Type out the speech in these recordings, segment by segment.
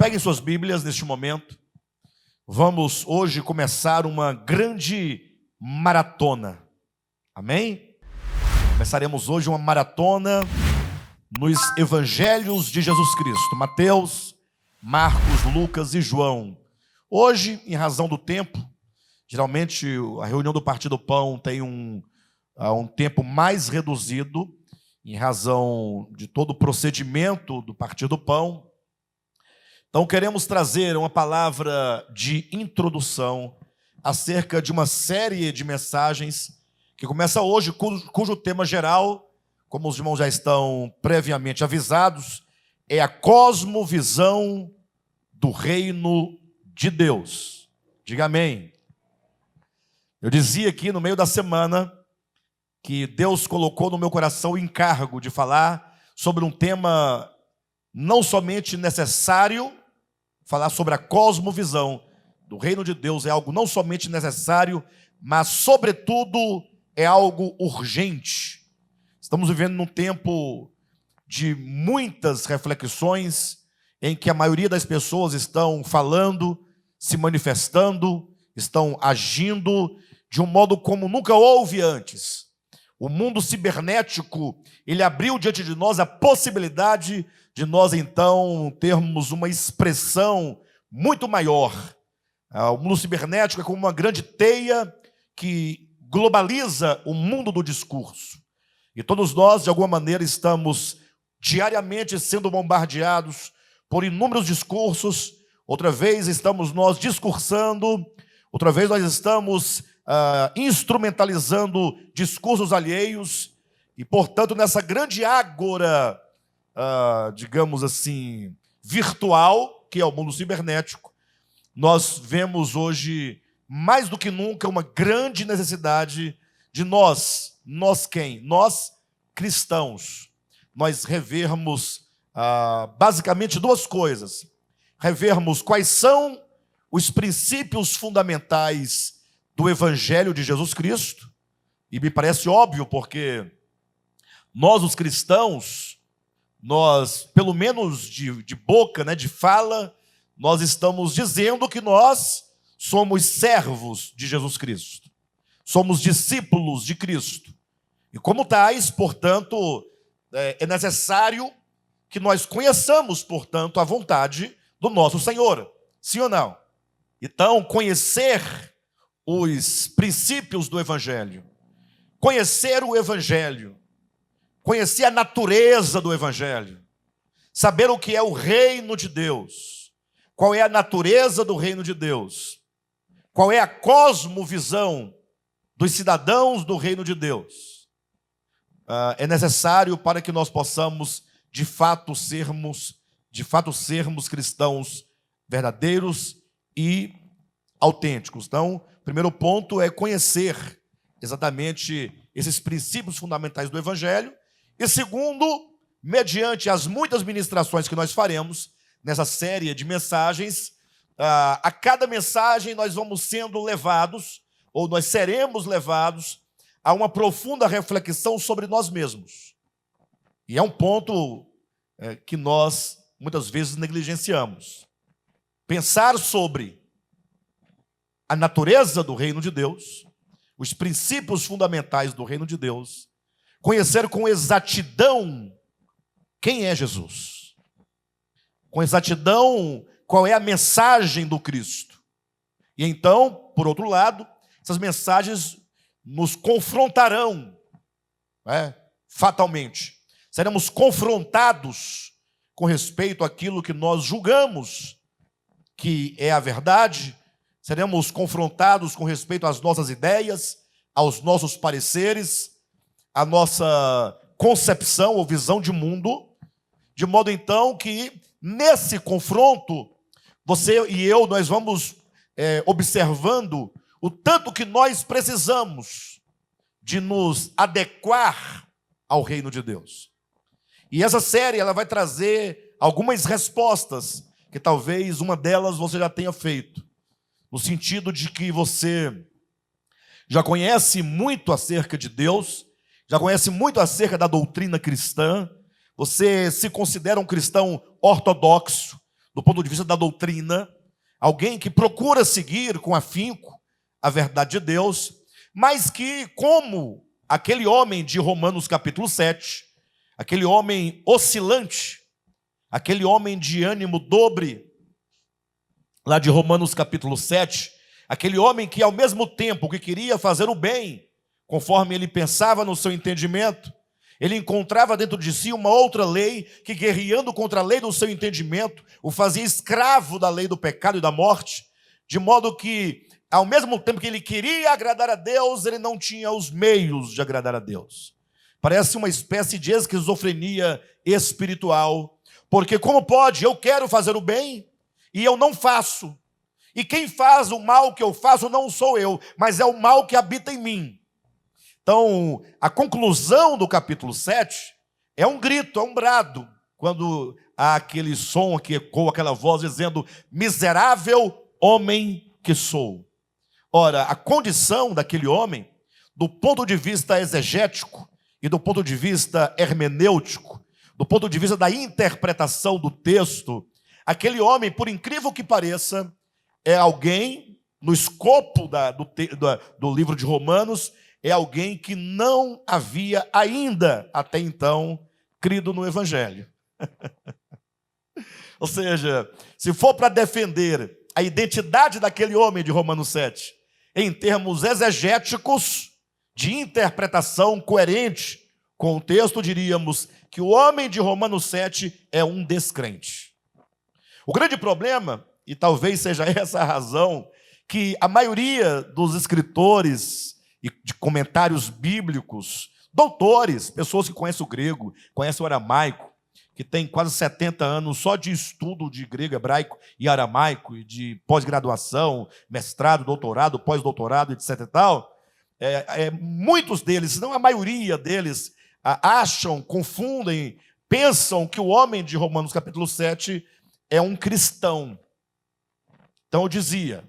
Peguem suas Bíblias neste momento. Vamos hoje começar uma grande maratona. Amém? Começaremos hoje uma maratona nos Evangelhos de Jesus Cristo. Mateus, Marcos, Lucas e João. Hoje, em razão do tempo, geralmente a reunião do Partir do Pão tem um tempo mais reduzido, em razão de todo o procedimento do Partir do Pão. Então queremos trazer uma palavra de introdução acerca de uma série de mensagens que começa hoje, cujo tema geral, como os irmãos já estão previamente avisados, é a cosmovisão do reino de Deus. Diga amém. Eu dizia aqui no meio da semana que Deus colocou no meu coração o encargo de falar sobre um tema não somente necessário. Falar sobre a cosmovisão do reino de Deus é algo não somente necessário, mas, sobretudo, é algo urgente. Estamos vivendo num tempo de muitas reflexões, em que a maioria das pessoas estão falando, se manifestando, estão agindo de um modo como nunca houve antes. O mundo cibernético, ele abriu diante de nós a possibilidade de nós, então, termos uma expressão muito maior. O mundo cibernético é como uma grande teia que globaliza o mundo do discurso. E todos nós, de alguma maneira, estamos diariamente sendo bombardeados por inúmeros discursos. Outra vez estamos nós discursando, outra vez nós estamos instrumentalizando discursos alheios. E, portanto, nessa grande ágora, digamos assim, virtual, que é o mundo cibernético, nós vemos hoje, mais do que nunca, uma grande necessidade de nós quem? Nós, cristãos, nós revermos basicamente duas coisas. Revermos quais são os princípios fundamentais do Evangelho de Jesus Cristo, e me parece óbvio, porque nós, os cristãos, nós, pelo menos de boca, de fala, nós estamos dizendo que nós somos servos de Jesus Cristo. Somos discípulos de Cristo. E como tais, portanto, é necessário que nós conheçamos, portanto, a vontade do nosso Senhor. Sim ou não? Então, conhecer os princípios do Evangelho, conhecer o Evangelho, conhecer a natureza do Evangelho, saber o que é o reino de Deus, qual é a natureza do reino de Deus, qual é a cosmovisão dos cidadãos do reino de Deus, é necessário para que nós possamos, de fato sermos cristãos verdadeiros e autênticos. Então, o primeiro ponto é conhecer exatamente esses princípios fundamentais do Evangelho. E segundo, mediante as muitas ministrações que nós faremos nessa série de mensagens, a cada mensagem nós vamos sendo levados, ou nós seremos levados, a uma profunda reflexão sobre nós mesmos. E é um ponto que nós muitas vezes negligenciamos. Pensar sobre a natureza do reino de Deus, os princípios fundamentais do reino de Deus, conhecer com exatidão quem é Jesus, com exatidão qual é a mensagem do Cristo. E então, por outro lado, essas mensagens nos confrontarão, fatalmente. Seremos confrontados com respeito àquilo que nós julgamos que é a verdade. Seremos confrontados com respeito às nossas ideias, aos nossos pareceres, à nossa concepção ou visão de mundo, de modo então que nesse confronto, você e eu, nós vamos observando o tanto que nós precisamos de nos adequar ao reino de Deus. E essa série ela vai trazer algumas respostas, que talvez uma delas você já tenha feito, no sentido de que você já conhece muito acerca de Deus, já conhece muito acerca da doutrina cristã, você se considera um cristão ortodoxo, do ponto de vista da doutrina, alguém que procura seguir com afinco a verdade de Deus, mas que, como aquele homem de Romanos capítulo 7, aquele homem oscilante, aquele homem de ânimo dobre, lá de Romanos capítulo 7, aquele homem que ao mesmo tempo que queria fazer o bem, conforme ele pensava no seu entendimento, ele encontrava dentro de si uma outra lei que, guerreando contra a lei do seu entendimento, o fazia escravo da lei do pecado e da morte, de modo que, ao mesmo tempo que ele queria agradar a Deus, ele não tinha os meios de agradar a Deus. Parece uma espécie de esquizofrenia espiritual, porque como pode? Eu quero fazer o bem e eu não faço. E quem faz o mal que eu faço não sou eu, mas é o mal que habita em mim. Então, a conclusão do capítulo 7 é um grito, é um brado, quando há aquele som que ecoa, aquela voz dizendo: miserável homem que sou. Ora, a condição daquele homem, do ponto de vista exegético e do ponto de vista hermenêutico, do ponto de vista da interpretação do texto, aquele homem, por incrível que pareça, é alguém, no escopo do livro de Romanos, é alguém que não havia ainda, até então, crido no Evangelho. Ou seja, se for para defender a identidade daquele homem de Romanos 7, em termos exegéticos, de interpretação coerente com o texto, diríamos que o homem de Romanos 7 é um descrente. O grande problema, e talvez seja essa a razão, que a maioria dos escritores e de comentários bíblicos, doutores, pessoas que conhecem o grego, conhecem o aramaico, que tem quase 70 anos só de estudo de grego, hebraico e aramaico, e de pós-graduação, mestrado, doutorado, pós-doutorado, etc. e tal, muitos deles, se não a maioria deles, acham, confundem, pensam que o homem de Romanos capítulo 7 é um cristão. Então eu dizia,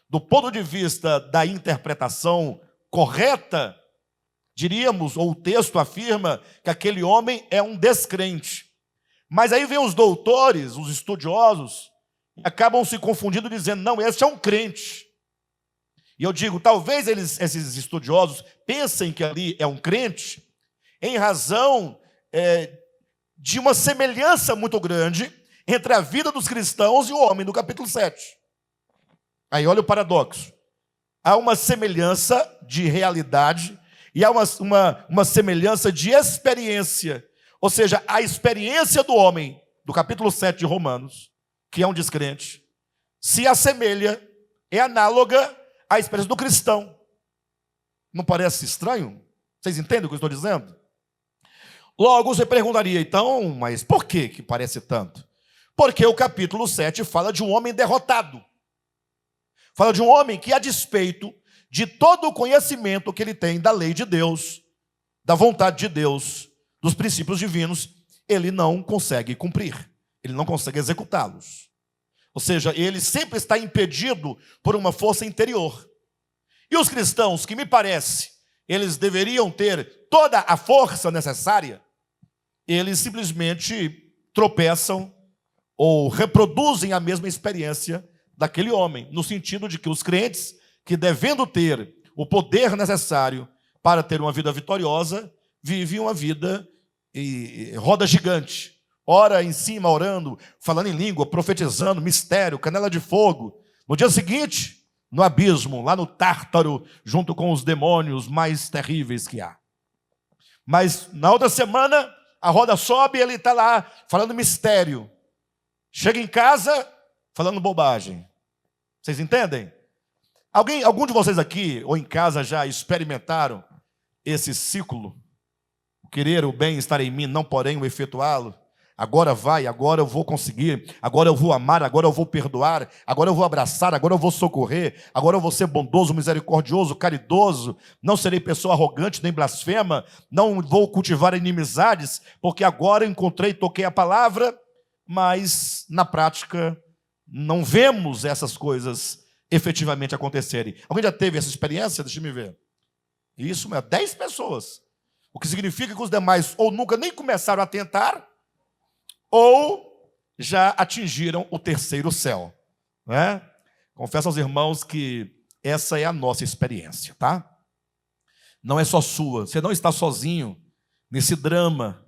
do ponto de vista da interpretação correta, diríamos, ou o texto afirma que aquele homem é um descrente. Mas aí vem os doutores, os estudiosos, e acabam se confundindo dizendo: não, esse é um crente. E eu digo, talvez esses estudiosos pensem que ali é um crente em razão de uma semelhança muito grande entre a vida dos cristãos e o homem do capítulo 7. Aí olha o paradoxo. Há uma semelhança de realidade e há uma semelhança de experiência. Ou seja, a experiência do homem, do capítulo 7 de Romanos, que é um descrente, se assemelha, é análoga à experiência do cristão. Não parece estranho? Vocês entendem o que eu estou dizendo? Logo, você perguntaria, então, mas por que parece tanto? Porque o capítulo 7 fala de um homem derrotado. Fala de um homem que, a despeito de todo o conhecimento que ele tem da lei de Deus, da vontade de Deus, dos princípios divinos, ele não consegue cumprir, ele não consegue executá-los. Ou seja, ele sempre está impedido por uma força interior. E os cristãos, que me parece, eles deveriam ter toda a força necessária, eles simplesmente tropeçam ou reproduzem a mesma experiência daquele homem, no sentido de que os crentes, que devendo ter o poder necessário para ter uma vida vitoriosa, vivem uma vida e roda gigante, ora em cima, orando, falando em língua, profetizando, mistério, canela de fogo. No dia seguinte, no abismo, lá no Tártaro, junto com os demônios mais terríveis que há. Mas na outra semana, a roda sobe e ele está lá falando mistério. Chega em casa, falando bobagem. Vocês entendem? Algum de vocês aqui, ou em casa, já experimentaram esse ciclo? O querer o bem estar em mim, não porém o efetuá-lo. Agora vai, agora eu vou conseguir, agora eu vou amar, agora eu vou perdoar, agora eu vou abraçar, agora eu vou socorrer, agora eu vou ser bondoso, misericordioso, caridoso, não serei pessoa arrogante nem blasfema, não vou cultivar inimizades, porque agora encontrei, toquei a palavra, mas na prática não vemos essas coisas efetivamente acontecerem. Alguém já teve essa experiência? Deixa eu ver. Isso é 10 pessoas. O que significa que os demais ou nunca nem começaram a tentar, ou já atingiram o terceiro céu, né? Confesso aos irmãos que essa é a nossa experiência, tá? Não é só sua, você não está sozinho nesse drama.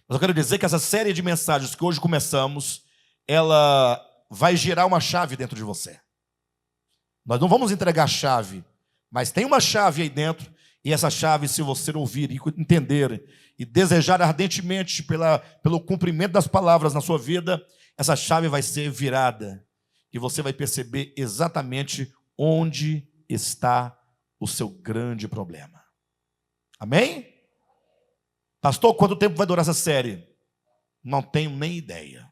Mas eu quero dizer que essa série de mensagens que hoje começamos, ela vai girar uma chave dentro de você. Nós não vamos entregar a chave, mas tem uma chave aí dentro, e essa chave, se você ouvir e entender e desejar ardentemente pelo cumprimento das palavras na sua vida, essa chave vai ser virada e você vai perceber exatamente onde está o seu grande problema. Amém? Pastor, quanto tempo vai durar essa série? Não tenho nem ideia.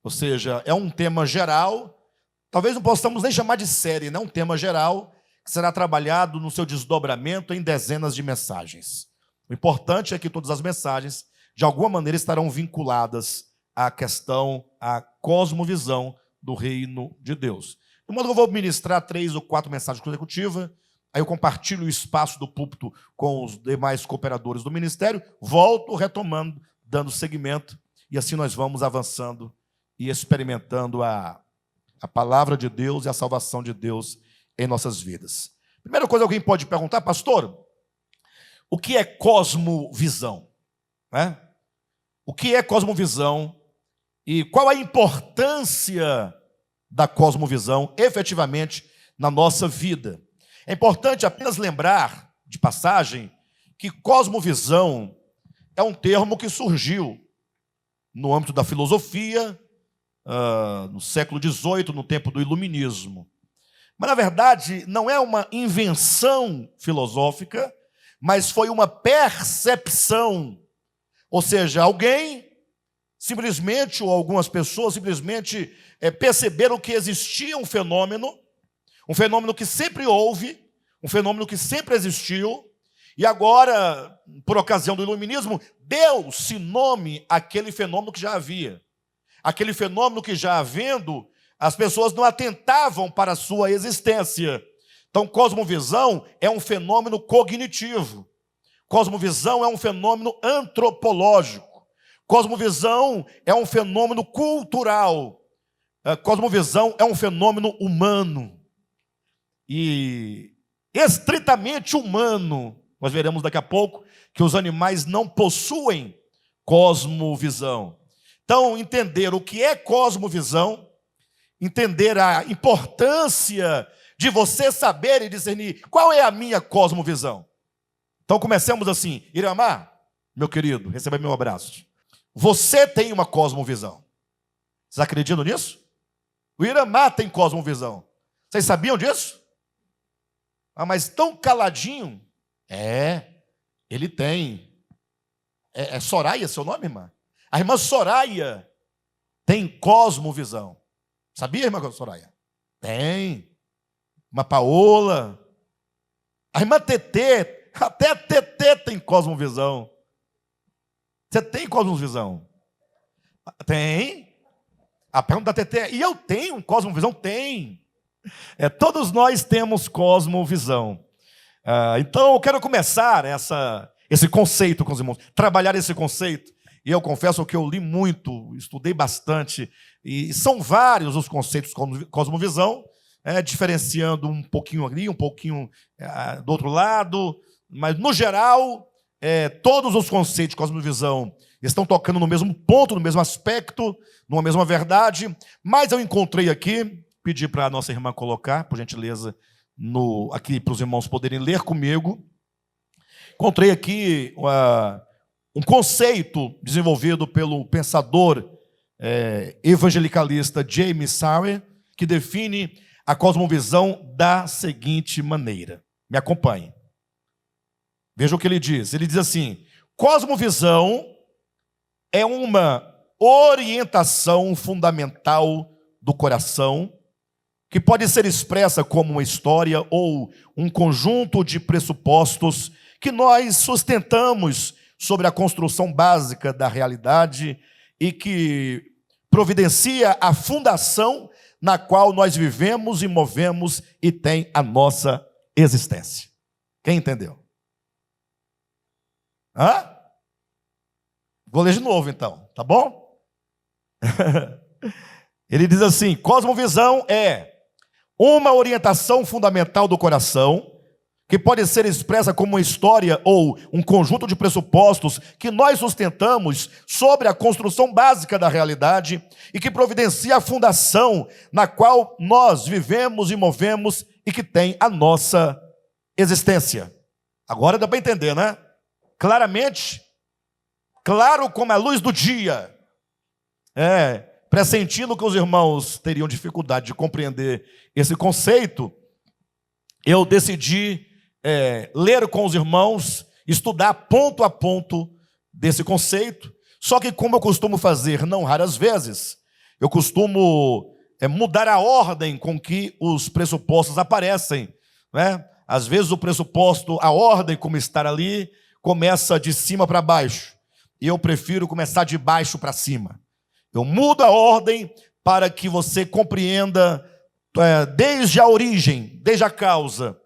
Ou seja, é um tema geral, talvez não possamos nem chamar de série, né? Um tema geral que será trabalhado no seu desdobramento em dezenas de mensagens. O importante é que todas as mensagens, de alguma maneira, estarão vinculadas à questão, à cosmovisão do reino de Deus. De modo que eu vou ministrar 3 ou 4 mensagens consecutivas, aí eu compartilho o espaço do púlpito com os demais cooperadores do ministério, volto retomando, dando seguimento, e assim nós vamos avançando e experimentando a palavra de Deus e a salvação de Deus em nossas vidas. Primeira coisa, alguém pode perguntar, pastor, o que é cosmovisão? Né? O que é cosmovisão e qual a importância da cosmovisão efetivamente na nossa vida? É importante apenas lembrar, de passagem, que cosmovisão é um termo que surgiu no âmbito da filosofia, no século XVIII, no tempo do Iluminismo. Mas, na verdade, não é uma invenção filosófica, mas foi uma percepção. Ou seja, alguém simplesmente, ou algumas pessoas simplesmente perceberam que existia um fenômeno que sempre houve, um fenômeno que sempre existiu, e agora, por ocasião do Iluminismo, deu-se nome àquele fenômeno que já havia. Aquele fenômeno que já havendo, as pessoas não atentavam para a sua existência. Então, cosmovisão é um fenômeno cognitivo. Cosmovisão é um fenômeno antropológico. Cosmovisão é um fenômeno cultural. Cosmovisão é um fenômeno humano. E estritamente humano. Nós veremos daqui a pouco que os animais não possuem cosmovisão. Então, entender o que é cosmovisão, entender a importância de você saber e discernir qual é a minha cosmovisão. Então, comecemos assim. Iramar, meu querido, receba meu abraço. Você tem uma cosmovisão. Vocês acreditam nisso? O Iramar tem cosmovisão. Vocês sabiam disso? Mas tão caladinho. Ele tem. É Soraya seu nome, irmã? A irmã Soraya tem cosmovisão. Sabia, irmã Soraya? Tem. Irmã Paola. A irmã Tetê, até a Tetê tem cosmovisão. Você tem cosmovisão? Tem. A pergunta da Tetê é, e eu tenho cosmovisão? Tem. Todos nós temos cosmovisão. Então eu quero começar esse conceito com os irmãos, trabalhar esse conceito. E eu confesso que eu li muito, estudei bastante, e são vários os conceitos de cosmovisão, diferenciando um pouquinho ali, um pouquinho do outro lado, mas no geral, todos os conceitos de cosmovisão estão tocando no mesmo ponto, no mesmo aspecto, numa mesma verdade, mas eu encontrei aqui, pedi para a nossa irmã colocar, por gentileza, aqui para os irmãos poderem ler comigo, encontrei aqui um conceito desenvolvido pelo pensador evangelicalista James Sawyer, que define a cosmovisão da seguinte maneira. Me acompanhe. Veja o que ele diz. Ele diz assim: cosmovisão é uma orientação fundamental do coração que pode ser expressa como uma história ou um conjunto de pressupostos que nós sustentamos sobre a construção básica da realidade e que providencia a fundação na qual nós vivemos e movemos e tem a nossa existência. Quem entendeu? Vou ler de novo então, tá bom? Ele diz assim: cosmovisão é uma orientação fundamental do coração, que pode ser expressa como uma história ou um conjunto de pressupostos que nós sustentamos sobre a construção básica da realidade e que providencia a fundação na qual nós vivemos e movemos e que tem a nossa existência. Agora dá para entender, né? Claramente, claro como a luz do dia. Pressentindo que os irmãos teriam dificuldade de compreender esse conceito, eu decidi ler com os irmãos, estudar ponto a ponto desse conceito. Só que, como eu costumo fazer não raras vezes, eu costumo mudar a ordem com que os pressupostos aparecem, né? Às vezes o pressuposto, a ordem como está ali, começa de cima para baixo, e eu prefiro começar de baixo para cima. Eu mudo a ordem para que você compreenda desde a origem, desde a causa.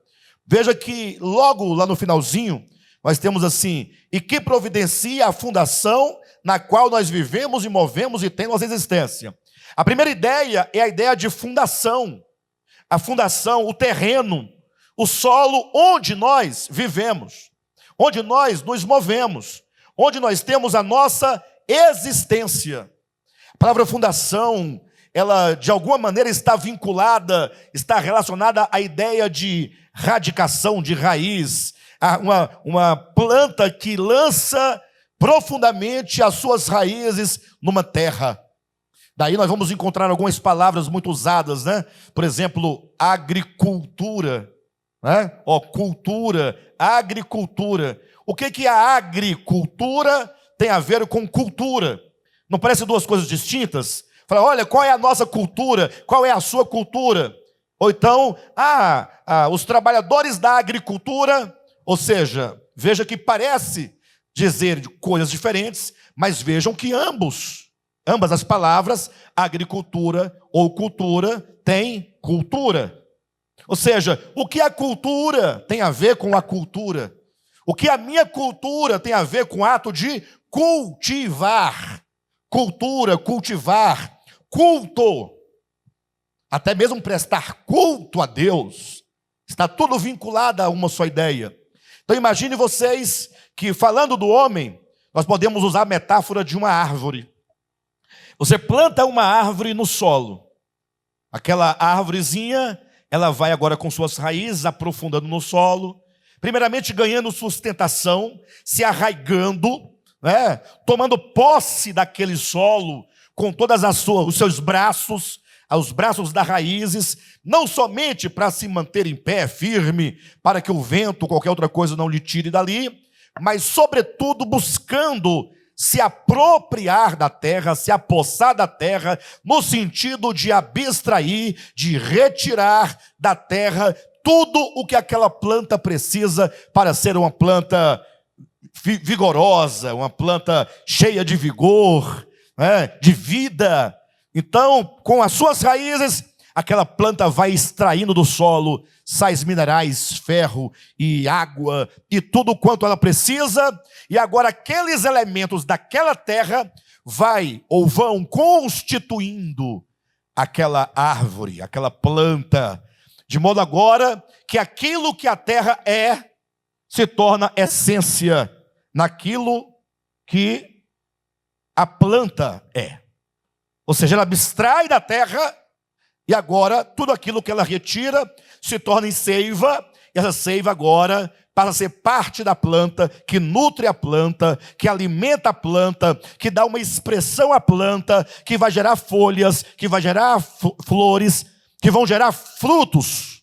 Veja que logo lá no finalzinho, nós temos assim: e que providencia a fundação na qual nós vivemos e movemos e tem nossa existência. A primeira ideia é a ideia de fundação. A fundação, o terreno, o solo onde nós vivemos, onde nós nos movemos, onde nós temos a nossa existência. A palavra fundação, ela de alguma maneira está vinculada, está relacionada à ideia de radicação, de raiz, uma planta que lança profundamente as suas raízes numa terra. Daí nós vamos encontrar algumas palavras muito usadas, né? Por exemplo, agricultura, né? Cultura, agricultura. O que a agricultura tem a ver com cultura? Não parece duas coisas distintas? Fala, olha, qual é a nossa cultura? Qual é a sua cultura? Ou então, os trabalhadores da agricultura, ou seja, veja que parece dizer coisas diferentes, mas vejam que ambas as palavras, agricultura ou cultura, têm cultura. Ou seja, o que a cultura tem a ver com a cultura? O que a minha cultura tem a ver com o ato de cultivar? Cultura, cultivar, culto, até mesmo prestar culto a Deus, está tudo vinculado a uma só ideia. Então imagine vocês que, falando do homem, nós podemos usar a metáfora de uma árvore. Você planta uma árvore no solo, aquela árvorezinha, ela vai agora com suas raízes aprofundando no solo, primeiramente ganhando sustentação, se arraigando, né? Tomando posse daquele solo com todas os seus braços, os braços das raízes, não somente para se manter em pé, firme, para que o vento ou qualquer outra coisa não lhe tire dali, mas sobretudo buscando se apropriar da terra, se apossar da terra, no sentido de abstrair, de retirar da terra tudo o que aquela planta precisa para ser uma planta vigorosa, uma planta cheia de vigor, né, de vida. Então, com as suas raízes, aquela planta vai extraindo do solo sais minerais, ferro e água e tudo quanto ela precisa, e agora aqueles elementos daquela terra vão constituindo aquela árvore, aquela planta, de modo agora que aquilo que a terra se torna essência naquilo que a planta é. Ou seja, ela abstrai da terra e agora tudo aquilo que ela retira se torna em seiva, e essa seiva agora passa a ser parte da planta, que nutre a planta, que alimenta a planta, que dá uma expressão à planta, que vai gerar folhas, que vai gerar flores, que vão gerar frutos.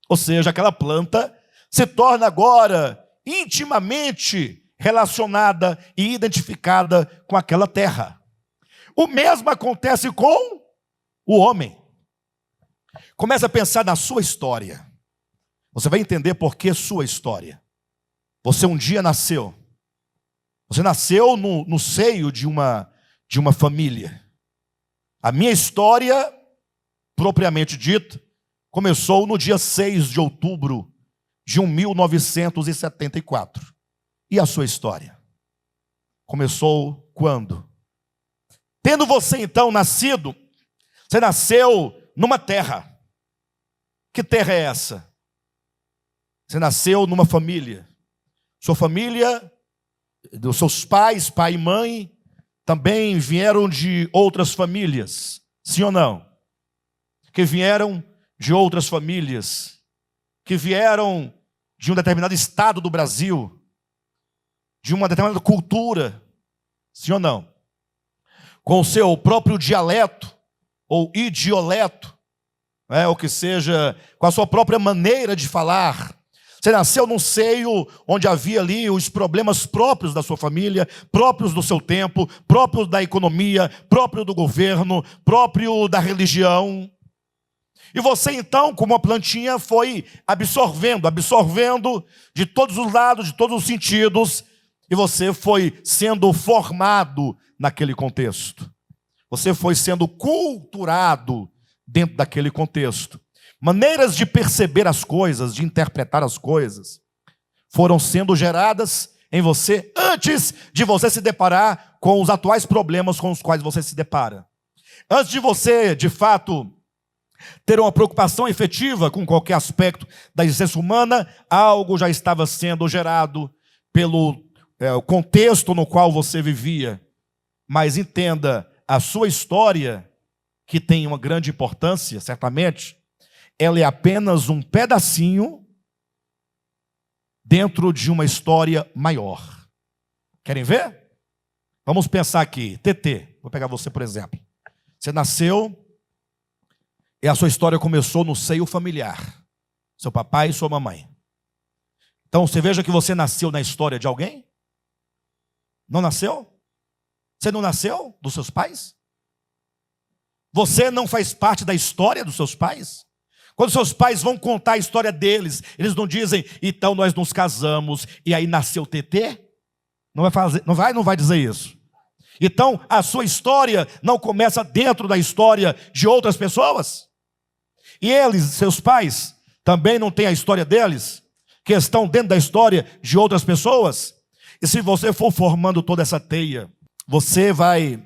Ou seja, aquela planta se torna agora intimamente relacionada e identificada com aquela terra. O mesmo acontece com o homem. Comece a pensar na sua história. Você vai entender por que sua história. Você um dia nasceu. Você nasceu no seio de uma família. A minha história, propriamente dita, começou no dia 6 de outubro de 1974. E a sua história? Começou quando? Tendo você então nascido, você nasceu numa terra. Que terra é essa? Você nasceu numa família. Sua família, dos seus pais, pai e mãe, também vieram de outras famílias. Sim ou não? Que vieram de outras famílias, que vieram de um determinado estado do Brasil, de uma determinada cultura. Sim ou não? Com o seu próprio dialeto, ou idioleto, ou que seja, com a sua própria maneira de falar. Você nasceu num seio onde havia ali os problemas próprios da sua família, próprios do seu tempo, próprios da economia, próprio do governo, próprio da religião. E você então, como uma plantinha, foi absorvendo de todos os lados, de todos os sentidos, e você foi sendo formado naquele contexto. Você foi sendo culturado dentro daquele contexto. Maneiras de perceber as coisas, de interpretar as coisas, foram sendo geradas em você antes de você se deparar com os atuais problemas com os quais você se depara. Antes de você, de fato, ter uma preocupação efetiva com qualquer aspecto da existência humana, algo já estava sendo gerado pelo contexto no qual você vivia. Mas entenda, a sua história, que tem uma grande importância, certamente, ela é apenas um pedacinho dentro de uma história maior. Querem ver? Vamos pensar aqui. TT, vou pegar você por exemplo. Você nasceu e a sua história começou no seio familiar. Seu papai e sua mamãe. Então você veja que você nasceu na história de alguém? Não nasceu? Você não nasceu dos seus pais? Você não faz parte da história dos seus pais? Quando seus pais vão contar a história deles, eles não dizem, então nós nos casamos e aí nasceu TT? Não vai dizer isso. Então a sua história não começa dentro da história de outras pessoas? E eles, seus pais, também não têm a história deles, que estão dentro da história de outras pessoas? E se você for formando toda essa teia, você vai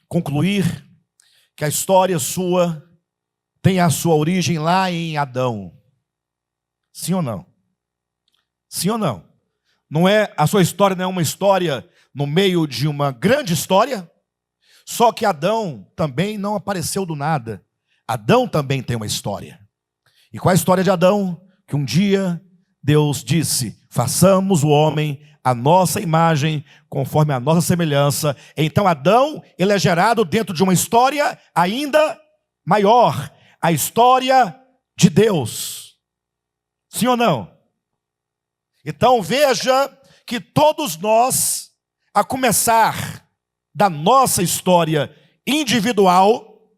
concluir que a história sua tem a sua origem lá em Adão. Sim ou não? Sim ou não? A sua história não é uma história no meio de uma grande história? Só que Adão também não apareceu do nada. Adão também tem uma história. E qual é a história de Adão? Que um dia Deus disse, façamos o homem a nossa imagem, conforme a nossa semelhança. Então Adão, ele é gerado dentro de uma história ainda maior. A história de Deus. Sim ou não? Então veja que todos nós, a começar da nossa história individual,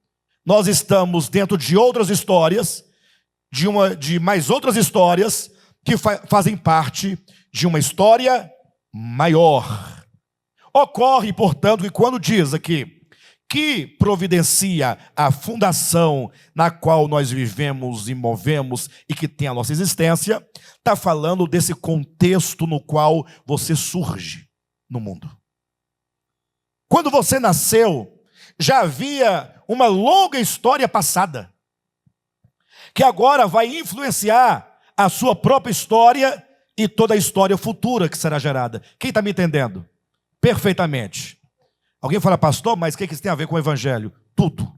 nós estamos dentro de outras histórias, de mais outras histórias, que fazem parte de uma história maior. Ocorre, portanto, que quando diz aqui, que providencia a fundação na qual nós vivemos e movemos e que tem a nossa existência, está falando desse contexto no qual você surge no mundo. Quando você nasceu, já havia uma longa história passada, que agora vai influenciar a sua própria história e toda a história futura que será gerada. Quem está me entendendo? Perfeitamente. Alguém fala, pastor, mas o que isso tem a ver com o evangelho? Tudo.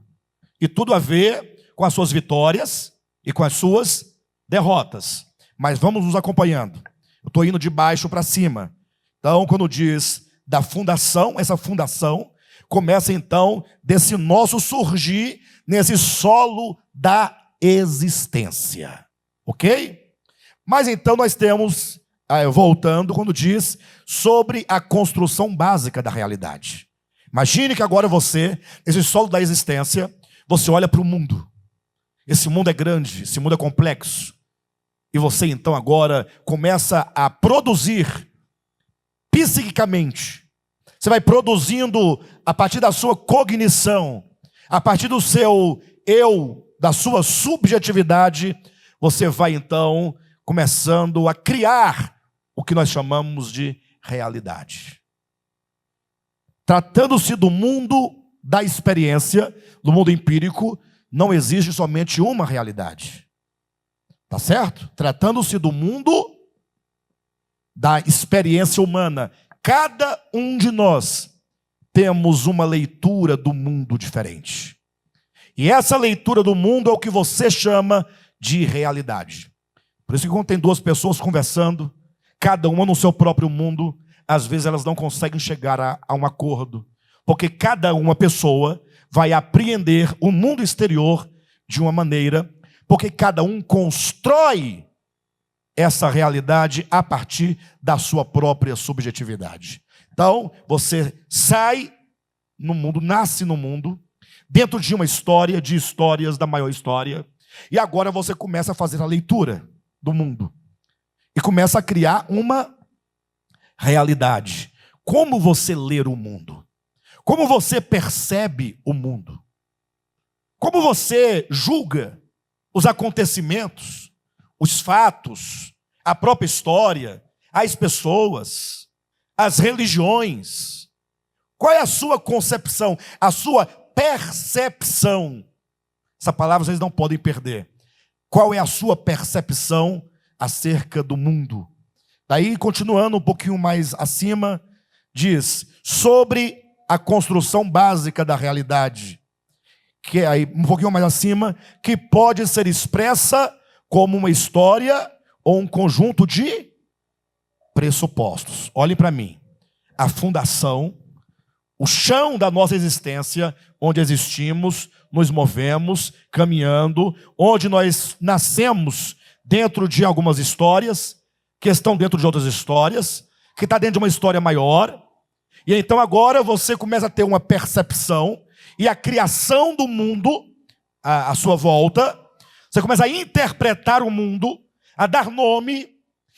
E tudo a ver com as suas vitórias e com as suas derrotas. Mas vamos nos acompanhando. Eu estou indo de baixo para cima. Então, quando diz da fundação, essa fundação começa então desse nosso surgir nesse solo da existência. Ok? Mas então nós temos, voltando, quando diz sobre a construção básica da realidade. Imagine que agora você, nesse solo da existência, você olha para o mundo. Esse mundo é grande, esse mundo é complexo. E você então agora começa a produzir psiquicamente. Você vai produzindo a partir da sua cognição, a partir do seu eu, da sua subjetividade, você vai então começando a criar o que nós chamamos de realidade. Tratando-se do mundo da experiência, do mundo empírico, não existe somente uma realidade. Tá certo? Tratando-se do mundo da experiência humana, cada um de nós temos uma leitura do mundo diferente. E essa leitura do mundo é o que você chama de realidade. Por isso que quando tem duas pessoas conversando, cada uma no seu próprio mundo, às vezes elas não conseguem chegar a um acordo. Porque cada uma pessoa vai apreender o mundo exterior de uma maneira, porque cada um constrói essa realidade a partir da sua própria subjetividade. Então, você sai no mundo, nasce no mundo, dentro de uma história, de histórias da maior história, e agora você começa a fazer a leitura do mundo. E começa a criar uma realidade. Como você lê o mundo? Como você percebe o mundo? Como você julga os acontecimentos, os fatos, a própria história, as pessoas, as religiões? Qual é a sua concepção, a sua percepção? Essa palavra vocês não podem perder. Qual é a sua percepção acerca do mundo? Daí, continuando um pouquinho mais acima, diz sobre a construção básica da realidade, que é aí um pouquinho mais acima, que pode ser expressa como uma história ou um conjunto de pressupostos. Olhe para mim. A fundação, o chão da nossa existência, onde existimos, nos movemos, caminhando, onde nós nascemos dentro de algumas histórias, que estão dentro de outras histórias, que está dentro de uma história maior. E então agora você começa a ter uma percepção, e a criação do mundo à sua volta, você começa a interpretar o mundo, a dar nome,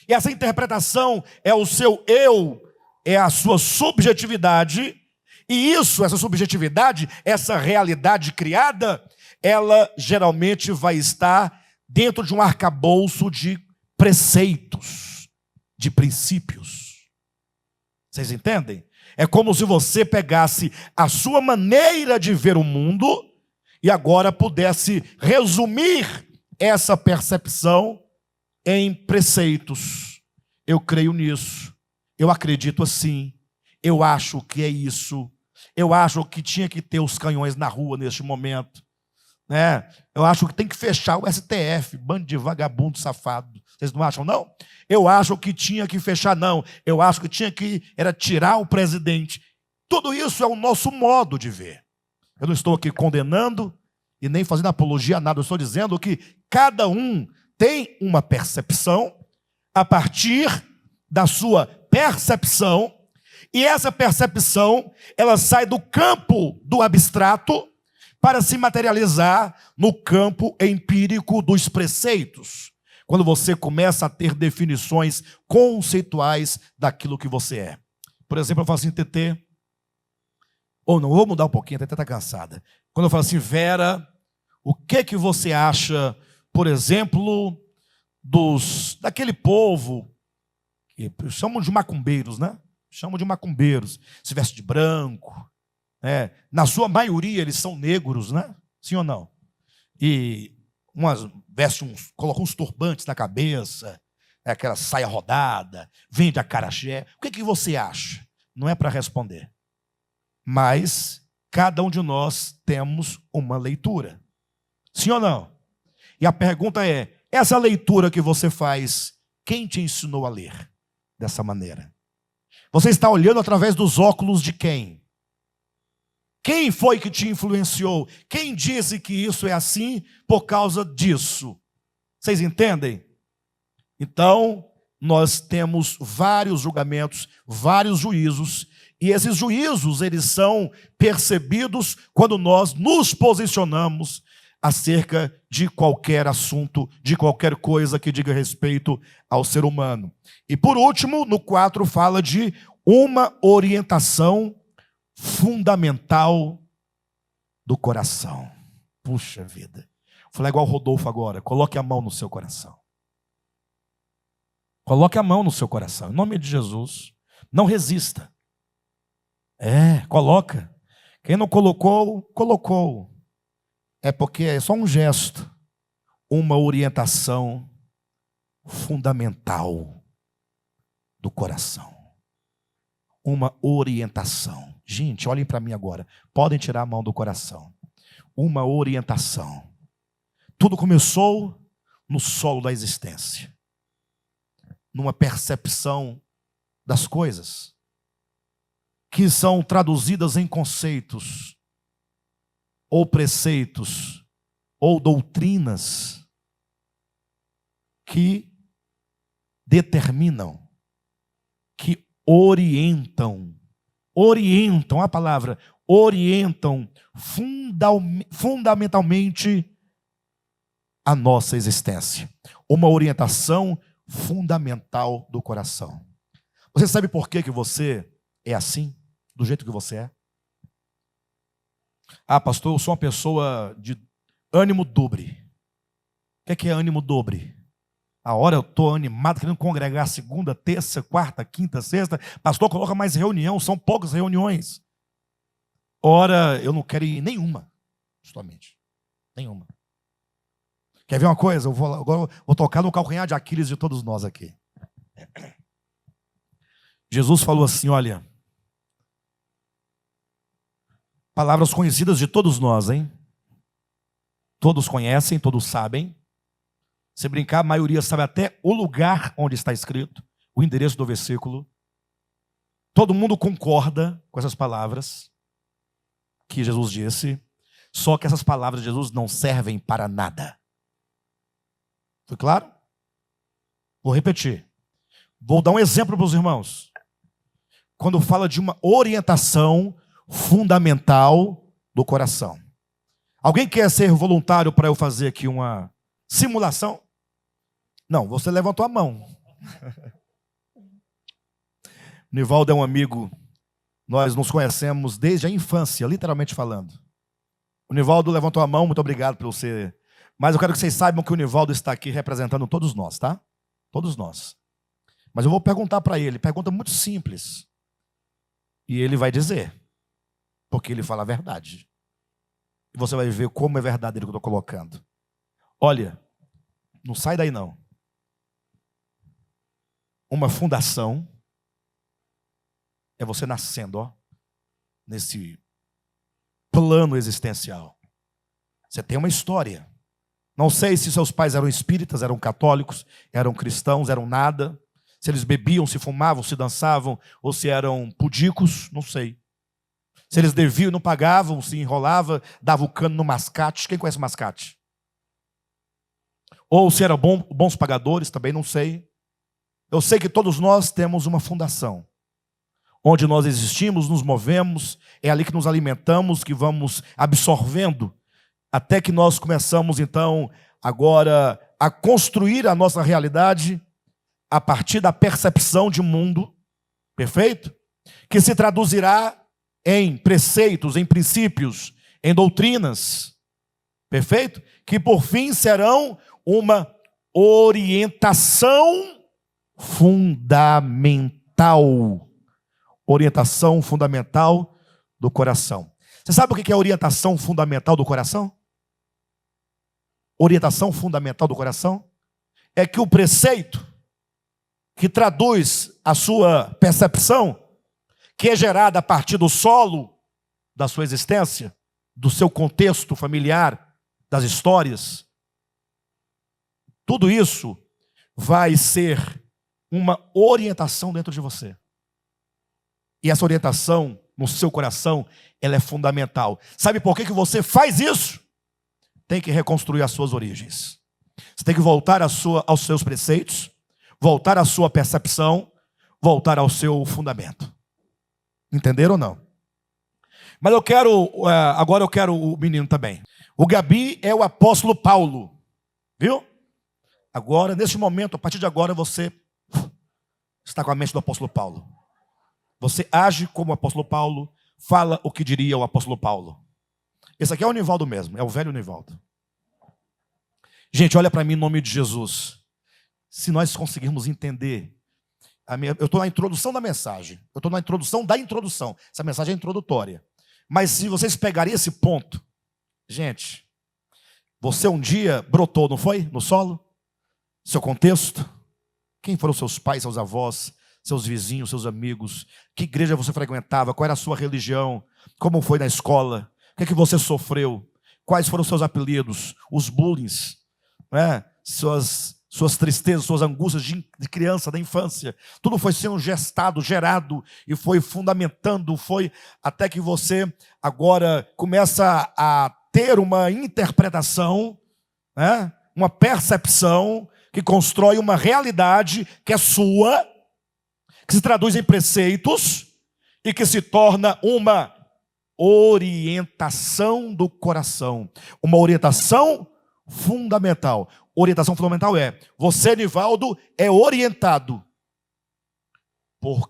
e essa interpretação é o seu eu, é a sua subjetividade, e isso, essa subjetividade, essa realidade criada, ela geralmente vai estar dentro de um arcabouço de preceitos, de princípios. Vocês entendem? É como se você pegasse a sua maneira de ver o mundo e agora pudesse resumir essa percepção em preceitos. Eu creio nisso, eu acredito assim, eu acho que é isso, eu acho que tinha que ter os canhões na rua neste momento, né? Eu acho que tem que fechar o STF, bando de vagabundo safado. Vocês não acham, não? Eu acho que tinha que fechar, não. Eu acho que tinha que era tirar o presidente. Tudo isso é o nosso modo de ver. Eu não estou aqui condenando e nem fazendo apologia a nada. Eu estou dizendo que cada um tem uma percepção a partir da sua percepção, e essa percepção, ela sai do campo do abstrato para se materializar no campo empírico dos preceitos. Quando você começa a ter definições conceituais daquilo que você é. Por exemplo, eu falo assim, TT, ou não, vou mudar um pouquinho, a TT está cansada. Quando eu falo assim, Vera, o que você acha, por exemplo, daquele povo, que chamam de macumbeiros, né? Chamam de macumbeiros, se veste de branco, né? Na sua maioria eles são negros, né? Sim ou não? E colocam uns turbantes na cabeça, aquela saia rodada, vende acarajé. O que você acha? Não é para responder. Mas cada um de nós temos uma leitura. Sim ou não? E a pergunta é, essa leitura que você faz, quem te ensinou a ler dessa maneira? Você está olhando através dos óculos de quem? Quem foi que te influenciou? Quem disse que isso é assim por causa disso? Vocês entendem? Então, nós temos vários julgamentos, vários juízos, e esses juízos, eles são percebidos quando nós nos posicionamos acerca de qualquer assunto, de qualquer coisa que diga respeito ao ser humano. E por último, no 4 fala de uma orientação fundamental do coração. Puxa vida. Vou falar igual o Rodolfo agora. Coloque a mão no seu coração. Coloque a mão no seu coração. Em nome de Jesus. Não resista. Coloca. Quem não colocou, colocou. É porque é só um gesto, uma orientação fundamental do coração. Uma orientação. Gente, olhem para mim agora. Podem tirar a mão do coração. Uma orientação. Tudo começou no solo da existência. Numa percepção das coisas que são traduzidas em conceitos, ou preceitos, ou doutrinas que determinam, que orientam a palavra, orientam fundamentalmente a nossa existência. Uma orientação fundamental do coração. Você sabe por que você é assim? Do jeito que você é? Ah, pastor, eu sou uma pessoa de ânimo dobre. O que é ânimo dobre? A hora eu estou animado, querendo congregar segunda, terça, quarta, quinta, sexta. Pastor, coloca mais reunião, são poucas reuniões. Ora, eu não quero ir nenhuma, justamente. Nenhuma. Quer ver uma coisa? Agora vou tocar no calcanhar de Aquiles de todos nós aqui. Jesus falou assim, olha, palavras conhecidas de todos nós, hein? Todos conhecem, todos sabem. Se brincar, a maioria sabe até o lugar onde está escrito, o endereço do versículo. Todo mundo concorda com essas palavras que Jesus disse, só que essas palavras de Jesus não servem para nada. Foi claro? Vou repetir. Vou dar um exemplo para os irmãos. Quando fala de uma orientação fundamental do coração. Alguém quer ser voluntário para eu fazer aqui uma simulação? Não, você levantou a mão. Nivaldo é um amigo, nós nos conhecemos desde a infância, literalmente falando. O Nivaldo levantou a mão, muito obrigado por você. Mas eu quero que vocês saibam que o Nivaldo está aqui representando todos nós, tá? Todos nós. Mas eu vou perguntar para ele, pergunta muito simples. E ele vai dizer, porque ele fala a verdade. E você vai ver como é verdadeiro o que eu estou colocando. Olha, não sai daí não. Uma fundação é você nascendo, ó, nesse plano existencial. Você tem uma história. Não sei se seus pais eram espíritas, eram católicos, eram cristãos, eram nada. Se eles bebiam, se fumavam, se dançavam, ou se eram pudicos, não sei. Se eles deviam e não pagavam, se enrolava, dava o cano no mascate. Quem conhece mascate? Ou se eram bons pagadores, também não sei. Eu sei que todos nós temos uma fundação. Onde nós existimos, nos movemos, é ali que nos alimentamos, que vamos absorvendo, até que nós começamos, então, agora a construir a nossa realidade a partir da percepção de mundo, perfeito? Que se traduzirá em preceitos, em princípios, em doutrinas, perfeito? Que por fim serão uma orientação fundamental. Orientação fundamental do coração. Você sabe o que é orientação fundamental do coração? Orientação fundamental do coração é que o preceito que traduz a sua percepção, que é gerada a partir do solo da sua existência, do seu contexto familiar, das histórias, tudo isso vai ser uma orientação dentro de você. E essa orientação no seu coração, ela é fundamental. Sabe por que você faz isso? Tem que reconstruir as suas origens. Você tem que voltar aos seus preceitos, voltar à sua percepção, voltar ao seu fundamento. Entenderam ou não? Mas agora eu quero o menino também. O Gabi é o apóstolo Paulo. Viu? Agora, neste momento, a partir de agora, você está com a mente do apóstolo Paulo. Você age como o apóstolo Paulo, fala o que diria o apóstolo Paulo. Esse aqui é o Nivaldo mesmo, é o velho Nivaldo. Gente, olha para mim em nome de Jesus. Se nós conseguirmos entender, eu estou na introdução da mensagem, eu estou na introdução da introdução. Essa mensagem é introdutória. Mas se vocês pegarem esse ponto, gente, você um dia brotou, não foi? No solo? Seu contexto? Quem foram seus pais, seus avós, seus vizinhos, seus amigos? Que igreja você frequentava? Qual era a sua religião? Como foi na escola? O que é que você sofreu? Quais foram os seus apelidos? Os bullying, né? Suas tristezas, suas angústias de criança, da infância. Tudo foi sendo gestado, gerado e foi fundamentando, foi até que você agora começa a ter uma interpretação, né? Uma percepção que constrói uma realidade que é sua, que se traduz em preceitos e que se torna uma orientação do coração. Uma orientação fundamental. Orientação fundamental é: você, Nivaldo, é orientado por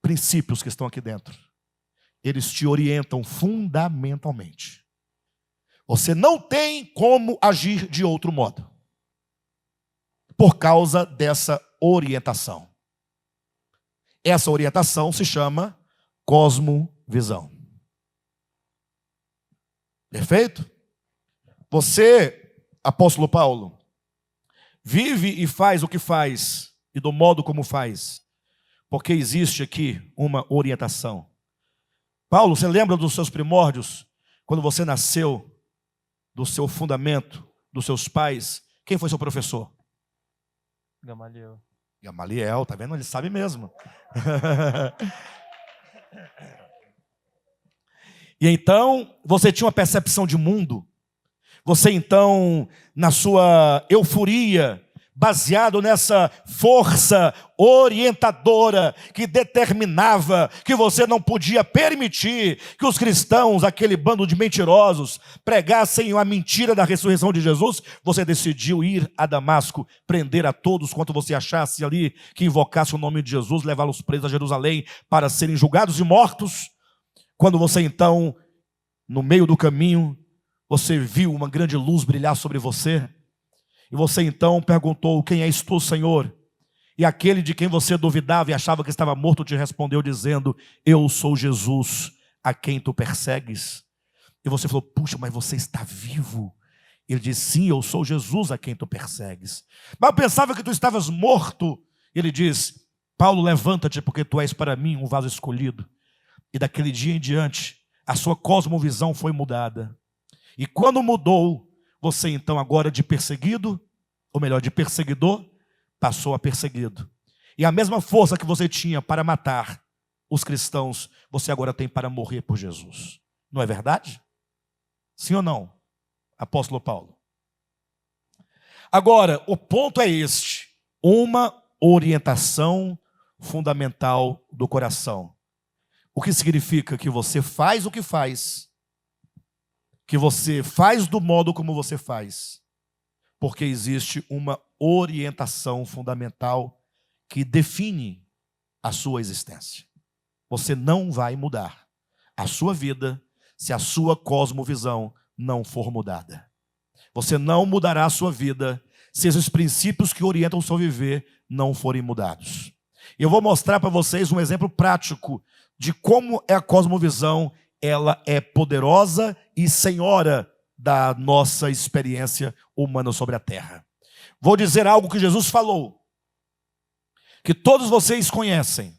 princípios que estão aqui dentro. Eles te orientam fundamentalmente. Você não tem como agir de outro modo, por causa dessa orientação. Essa orientação se chama cosmovisão. Perfeito? Você, apóstolo Paulo, vive e faz o que faz, e do modo como faz, porque existe aqui uma orientação. Paulo, você lembra dos seus primórdios? Quando você nasceu, do seu fundamento, dos seus pais, quem foi seu professor? Gamaliel. Gamaliel, tá vendo? Ele sabe mesmo. E então, você tinha uma percepção de mundo. Você então, na sua euforia, baseado nessa força orientadora que determinava que você não podia permitir que os cristãos, aquele bando de mentirosos, pregassem a mentira da ressurreição de Jesus, você decidiu ir a Damasco, prender a todos quanto você achasse ali que invocasse o nome de Jesus, levá-los presos a Jerusalém para serem julgados e mortos. Quando você então, no meio do caminho, você viu uma grande luz brilhar sobre você, e você então perguntou: quem és tu, Senhor? E aquele de quem você duvidava e achava que estava morto te respondeu dizendo: eu sou Jesus, a quem tu persegues. E você falou: puxa, mas você está vivo. Ele disse: sim, eu sou Jesus, a quem tu persegues. Mas eu pensava que tu estavas morto. Ele diz: Paulo, levanta-te, porque tu és para mim um vaso escolhido. E daquele dia em diante, a sua cosmovisão foi mudada. E quando mudou, você então agora de perseguido, ou melhor, de perseguidor, passou a perseguido. E a mesma força que você tinha para matar os cristãos, você agora tem para morrer por Jesus. Não é verdade? Sim ou não, apóstolo Paulo? Agora, o ponto é este: uma orientação fundamental do coração. O que significa que você faz o que faz, que você faz do modo como você faz, porque existe uma orientação fundamental que define a sua existência. Você não vai mudar a sua vida se a sua cosmovisão não for mudada. Você não mudará a sua vida se esses princípios que orientam o seu viver não forem mudados. Eu vou mostrar para vocês um exemplo prático de como é a cosmovisão. Ela é poderosa e senhora da nossa experiência humana sobre a terra. Vou dizer algo que Jesus falou, que todos vocês conhecem.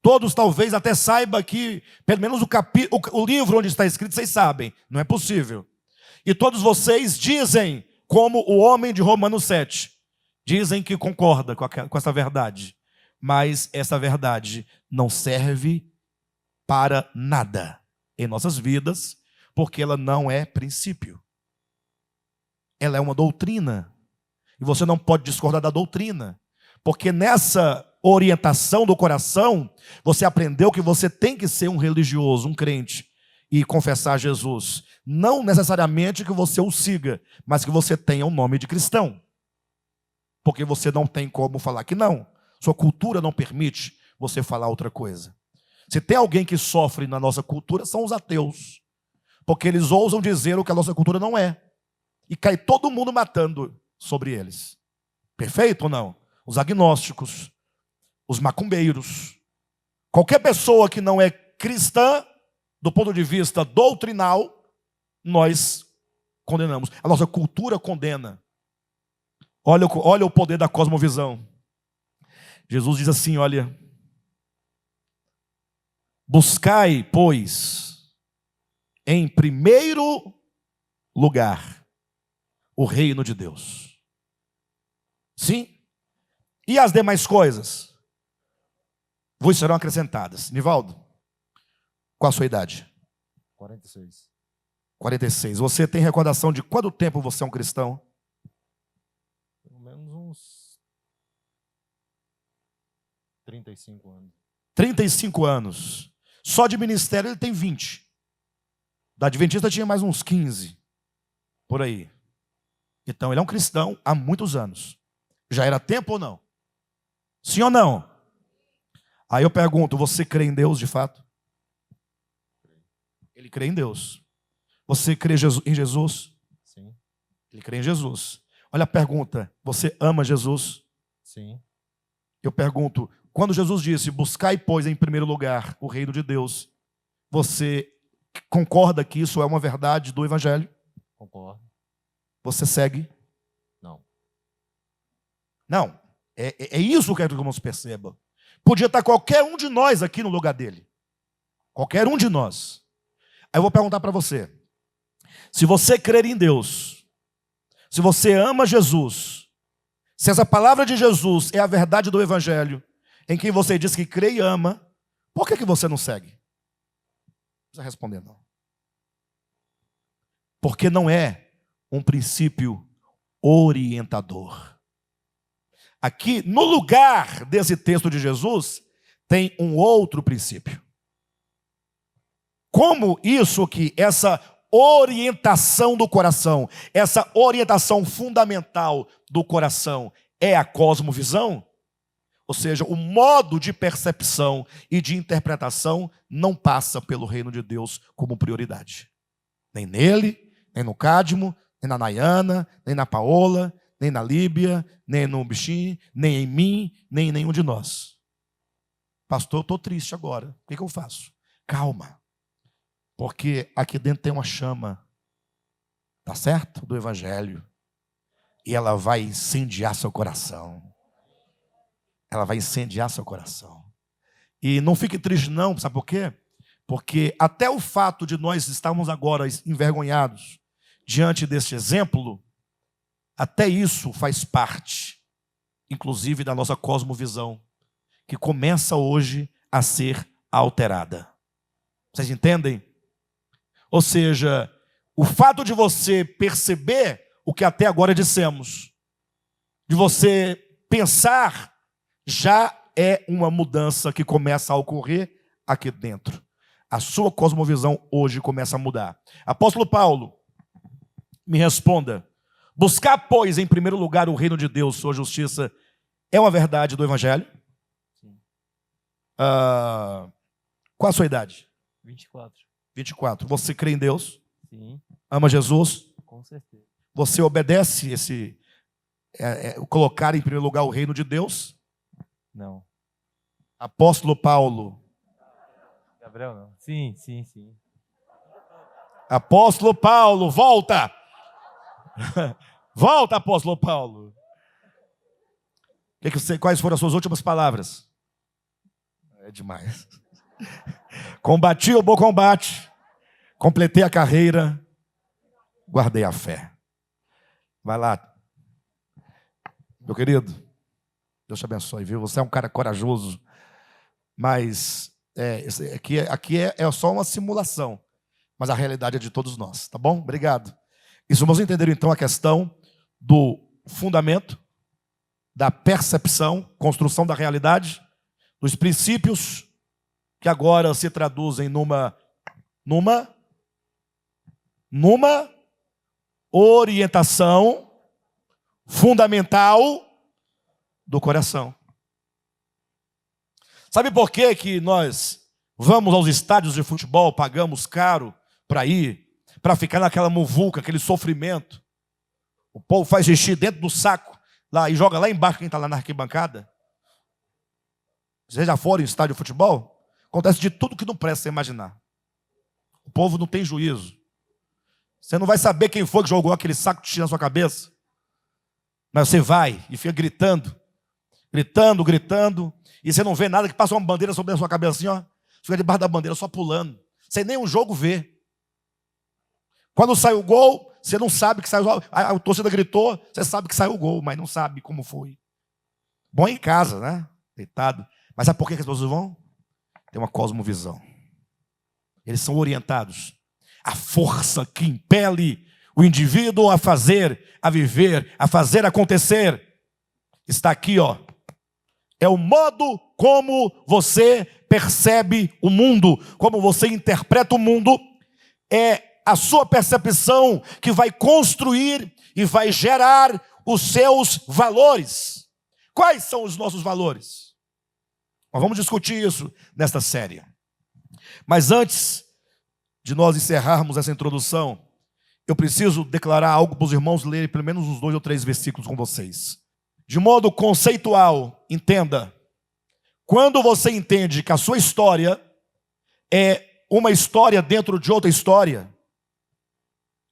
Todos talvez até saibam que, pelo menos o livro onde está escrito, vocês sabem. Não é possível. E todos vocês dizem, como o homem de Romanos 7, dizem que concorda com essa verdade. Mas essa verdade não serve para nada em nossas vidas, porque ela não é princípio. Ela é uma doutrina. E você não pode discordar da doutrina, porque nessa orientação do coração, você aprendeu que você tem que ser um religioso, um crente, e confessar Jesus. Não necessariamente que você o siga, mas que você tenha o nome de cristão. Porque você não tem como falar que não. Sua cultura não permite você falar outra coisa. Se tem alguém que sofre na nossa cultura, são os ateus. Porque eles ousam dizer o que a nossa cultura não é. E cai todo mundo matando sobre eles. Perfeito ou não? Os agnósticos, os macumbeiros. Qualquer pessoa que não é cristã, do ponto de vista doutrinal, nós condenamos. A nossa cultura condena. Olha o poder da cosmovisão. Jesus diz assim, olha: buscai, pois, em primeiro lugar, o reino de Deus. Sim? E as demais coisas vos serão acrescentadas. Nivaldo, qual a sua idade? 46. 46. Você tem recordação de quanto tempo você é um cristão? Pelo menos uns 35 anos. 35 anos. Só de ministério ele tem 20. Da Adventista tinha mais uns 15. Por aí. Então ele é um cristão há muitos anos. Já era tempo ou não? Sim ou não? Aí eu pergunto, você crê em Deus de fato? Ele crê em Deus. Você crê em Jesus? Sim. Ele crê em Jesus. Olha a pergunta, você ama Jesus? Sim. Eu pergunto, quando Jesus disse, buscai, pois, em primeiro lugar o reino de Deus, você concorda que isso é uma verdade do Evangelho? Concordo. Você segue? Não. Não. É isso que eu quero que irmãos percebam. Podia estar qualquer um de nós aqui no lugar dele. Qualquer um de nós. Aí eu vou perguntar para você. Se você crer em Deus, se você ama Jesus, se essa palavra de Jesus é a verdade do Evangelho, em que você diz que crê e ama, por que você não segue? Não precisa responder, não. Porque não é um princípio orientador. Aqui, no lugar desse texto de Jesus, tem um outro princípio. Como isso que essa orientação do coração, essa orientação fundamental do coração é a cosmovisão, ou seja, o modo de percepção e de interpretação não passa pelo reino de Deus como prioridade. Nem nele, nem no Cadmo, nem na Nayana, nem na Paola, nem na Líbia, nem no Bichinho, nem em mim, nem em nenhum de nós. Pastor, eu estou triste agora. O que eu faço? Calma. Porque aqui dentro tem uma chama, tá certo? Do Evangelho. E ela vai incendiar seu coração. Ela vai incendiar seu coração. E não fique triste não, sabe por quê? Porque até o fato de nós estarmos agora envergonhados diante deste exemplo, até isso faz parte, inclusive, da nossa cosmovisão, que começa hoje a ser alterada. Vocês entendem? Ou seja, o fato de você perceber o que até agora dissemos, de você pensar, já é uma mudança que começa a ocorrer aqui dentro. A sua cosmovisão hoje começa a mudar. Apóstolo Paulo, me responda. Buscar, pois, em primeiro lugar o reino de Deus, sua justiça, é uma verdade do Evangelho? Sim. Qual a sua idade? 24. 24. Você crê em Deus? Sim. Ama Jesus? Com certeza. Você obedece colocar em primeiro lugar o reino de Deus? Não. Apóstolo Paulo. Gabriel, não. Sim, sim, sim. Apóstolo Paulo, volta! Volta, apóstolo Paulo. Quais foram as suas últimas palavras? É demais. Combati o bom combate, completei a carreira, guardei a fé. Vai lá. Meu querido, Deus te abençoe, viu? Você é um cara corajoso, mas aqui é só uma simulação, mas a realidade é de todos nós, tá bom? Obrigado. Isso, vamos entender então a questão do fundamento, da percepção, construção da realidade, dos princípios que agora se traduzem numa orientação fundamental do coração. Sabe por que nós vamos aos estádios de futebol, pagamos caro para ir, para ficar naquela muvuca, aquele sofrimento? O povo faz xixi dentro do saco lá e joga lá embaixo quem está lá na arquibancada. Vocês já foram em estádio de futebol? Acontece de tudo que não presta você imaginar. O povo não tem juízo. Você não vai saber quem foi que jogou aquele saco de xixi na sua cabeça. Mas você vai e fica gritando, gritando, gritando, e você não vê nada, que passa uma bandeira sobre a sua cabeça assim, ó. Fica debaixo da bandeira só pulando. Sem nem um jogo ver. Quando sai o gol, você não sabe que saiu. A torcida gritou, você sabe que saiu o gol, mas não sabe como foi. Bom em casa, né? Deitado. Mas sabe por que as pessoas vão? Tem uma cosmovisão. Eles são orientados. A força que impele o indivíduo a fazer, a viver, a fazer acontecer, está aqui, ó. É o modo como você percebe o mundo, como você interpreta o mundo, é a sua percepção que vai construir e vai gerar os seus valores. Quais são os nossos valores? Nós vamos discutir isso nesta série. Mas antes de nós encerrarmos essa introdução, eu preciso declarar algo para os irmãos lerem pelo menos uns 2 ou 3 versículos com vocês. De modo conceitual, entenda. Quando você entende que a sua história é uma história dentro de outra história,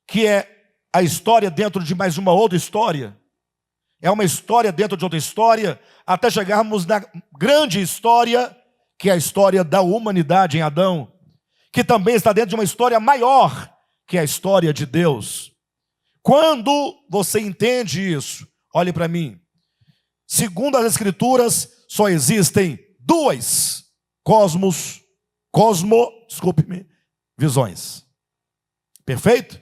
que é a história dentro de mais uma outra história, é uma história dentro de outra história, até chegarmos na grande história, que é a história da humanidade em Adão, que também está dentro de uma história maior, que é a história de Deus. Quando você entende isso, olhe para mim. Segundo as Escrituras, só existem 2 visões. Perfeito?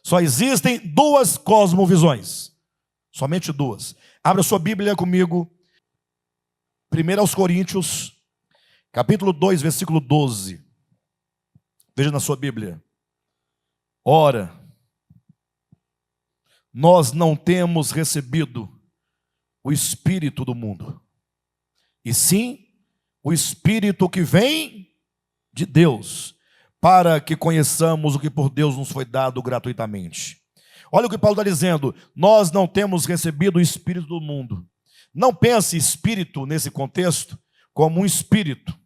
Só existem 2 cosmovisões. Somente 2. Abra sua Bíblia comigo. 1 aos Coríntios, capítulo 2, versículo 12. Veja na sua Bíblia. Ora, nós não temos recebido o Espírito do mundo, e sim o Espírito que vem de Deus, para que conheçamos o que por Deus nos foi dado gratuitamente. Olha o que Paulo está dizendo: nós não temos recebido o Espírito do mundo. Não pense espírito nesse contexto como um espírito,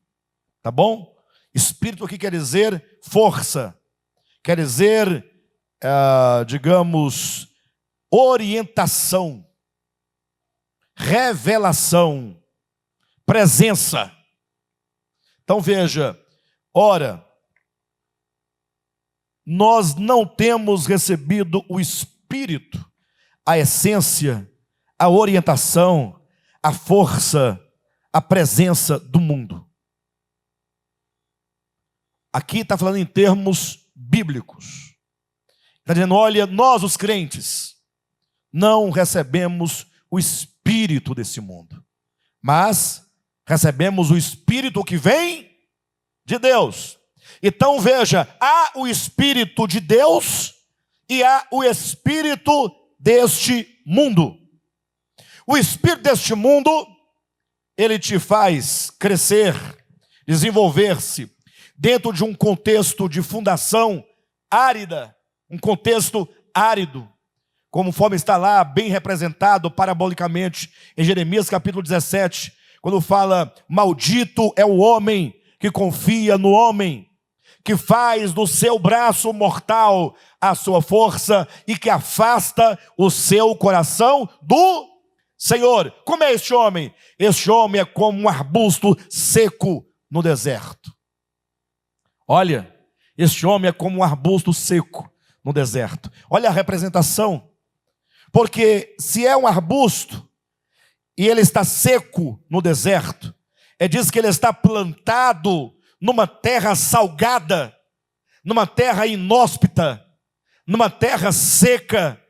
tá bom? Espírito aqui quer dizer força, quer dizer, digamos, orientação, revelação, presença. Então veja, ora, nós não temos recebido o Espírito, a essência, a orientação, a força, a presença do mundo. Aqui está falando em termos bíblicos. Está dizendo, olha, nós os crentes não recebemos o Espírito desse mundo, mas recebemos o Espírito que vem de Deus. Então veja, há o Espírito de Deus e há o Espírito deste mundo. O Espírito deste mundo, ele te faz crescer, desenvolver-se dentro de um contexto de fundação árida, um contexto árido, conforme está lá bem representado parabolicamente em Jeremias capítulo 17, quando fala, maldito é o homem que confia no homem, que faz do seu braço mortal a sua força e que afasta o seu coração do Senhor. Como é este homem? Este homem é como um arbusto seco no deserto. Olha, este homem é como um arbusto seco no deserto. Olha a representação. Porque se é um arbusto e ele está seco no deserto, diz que ele está plantado numa terra salgada, numa terra inóspita, numa terra seca,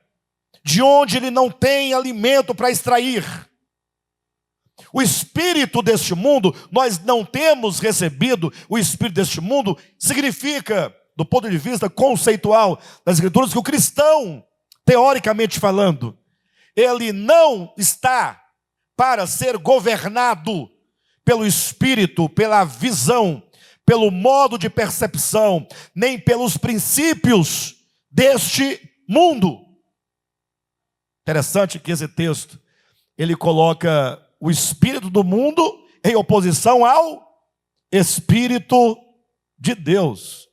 de onde ele não tem alimento para extrair. O espírito deste mundo, nós não temos recebido o espírito deste mundo, significa, do ponto de vista conceitual das Escrituras, que o cristão, teoricamente falando, ele não está para ser governado pelo espírito, pela visão, pelo modo de percepção, nem pelos princípios deste mundo. Interessante que esse texto, ele coloca o espírito do mundo em oposição ao Espírito de Deus.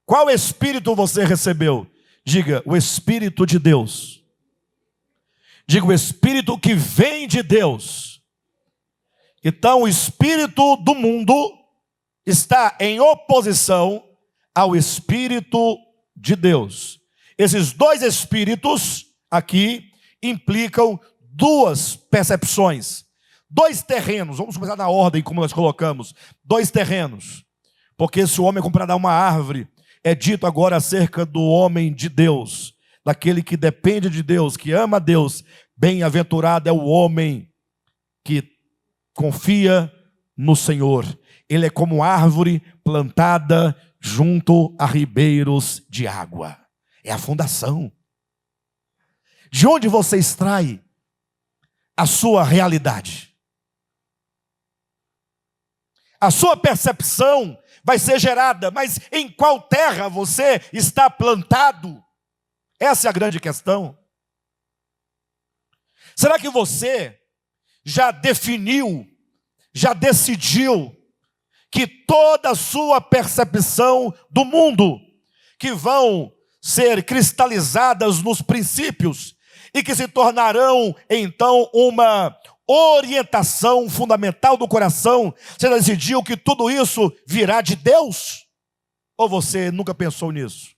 Qual Espírito você recebeu? Diga, o Espírito de Deus. Diga, o Espírito que vem de Deus. Então, o Espírito do mundo está em oposição ao Espírito de Deus. Esses dois Espíritos aqui implicam duas percepções, dois terrenos. Vamos começar na ordem como nós colocamos. Dois terrenos. Porque se o homem comprar uma árvore, é dito agora acerca do homem de Deus, daquele que depende de Deus, que ama a Deus. Bem-aventurado é o homem que confia no Senhor. Ele é como árvore plantada junto a ribeiros de água. É a fundação. De onde você extrai a sua realidade? A sua percepção vai ser gerada, mas em qual terra você está plantado? Essa é a grande questão. Será que você já definiu, já decidiu que toda a sua percepção do mundo, que vão ser cristalizadas nos princípios e que se tornarão então uma orientação fundamental do coração, você decidiu que tudo isso virá de Deus? Ou você nunca pensou nisso?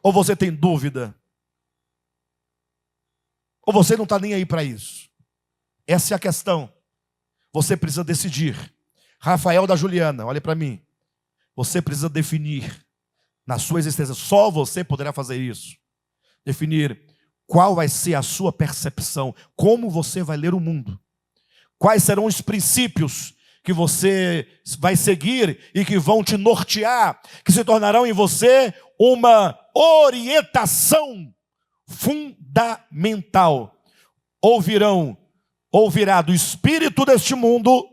Ou você tem dúvida? Ou você não está nem aí para isso? Essa é a questão. Você precisa decidir. Rafael da Juliana, olhe para mim. Você precisa definir na sua existência, só você poderá fazer isso. Definir qual vai ser a sua percepção, como você vai ler o mundo. Quais serão os princípios que você vai seguir e que vão te nortear, que se tornarão em você uma orientação fundamental. Ouvirá do espírito deste mundo,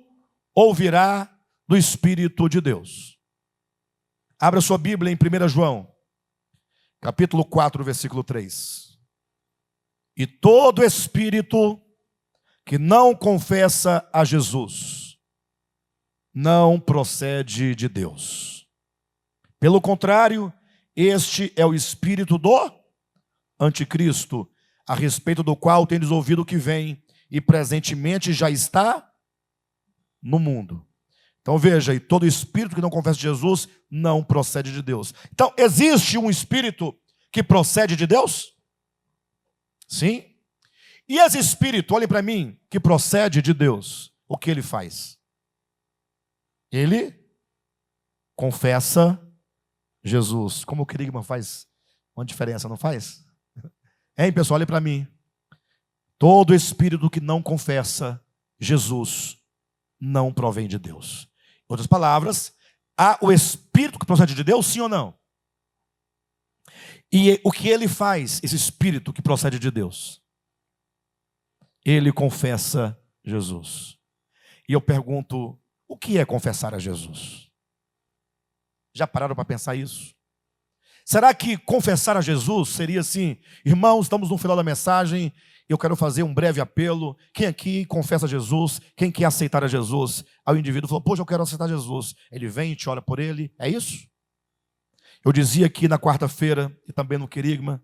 ouvirá do Espírito de Deus. Abra sua Bíblia em 1 João, capítulo 4, versículo 3. E todo espírito que não confessa a Jesus não procede de Deus. Pelo contrário, este é o espírito do anticristo, a respeito do qual tendes ouvido que vem e presentemente já está no mundo. Então veja, e todo espírito que não confessa Jesus não procede de Deus. Então, existe um espírito que procede de Deus? Sim. E esse espírito, olhem para mim, que procede de Deus, o que ele faz? Ele confessa Jesus. Como o querigma faz uma diferença, não faz? Hein, pessoal, olhem para mim. Todo espírito que não confessa Jesus não provém de Deus. Em outras palavras, há o espírito que procede de Deus, sim ou não? E o que ele faz, esse espírito que procede de Deus? Ele confessa Jesus. E eu pergunto, o que é confessar a Jesus? Já pararam para pensar isso? Será que confessar a Jesus seria assim, irmãos, estamos no final da mensagem, eu quero fazer um breve apelo. Quem aqui confessa Jesus? Quem quer aceitar a Jesus? Aí o indivíduo falou, poxa, eu quero aceitar Jesus. Ele vem e te ora por ele. É isso? Eu dizia aqui na quarta-feira, e também no querigma,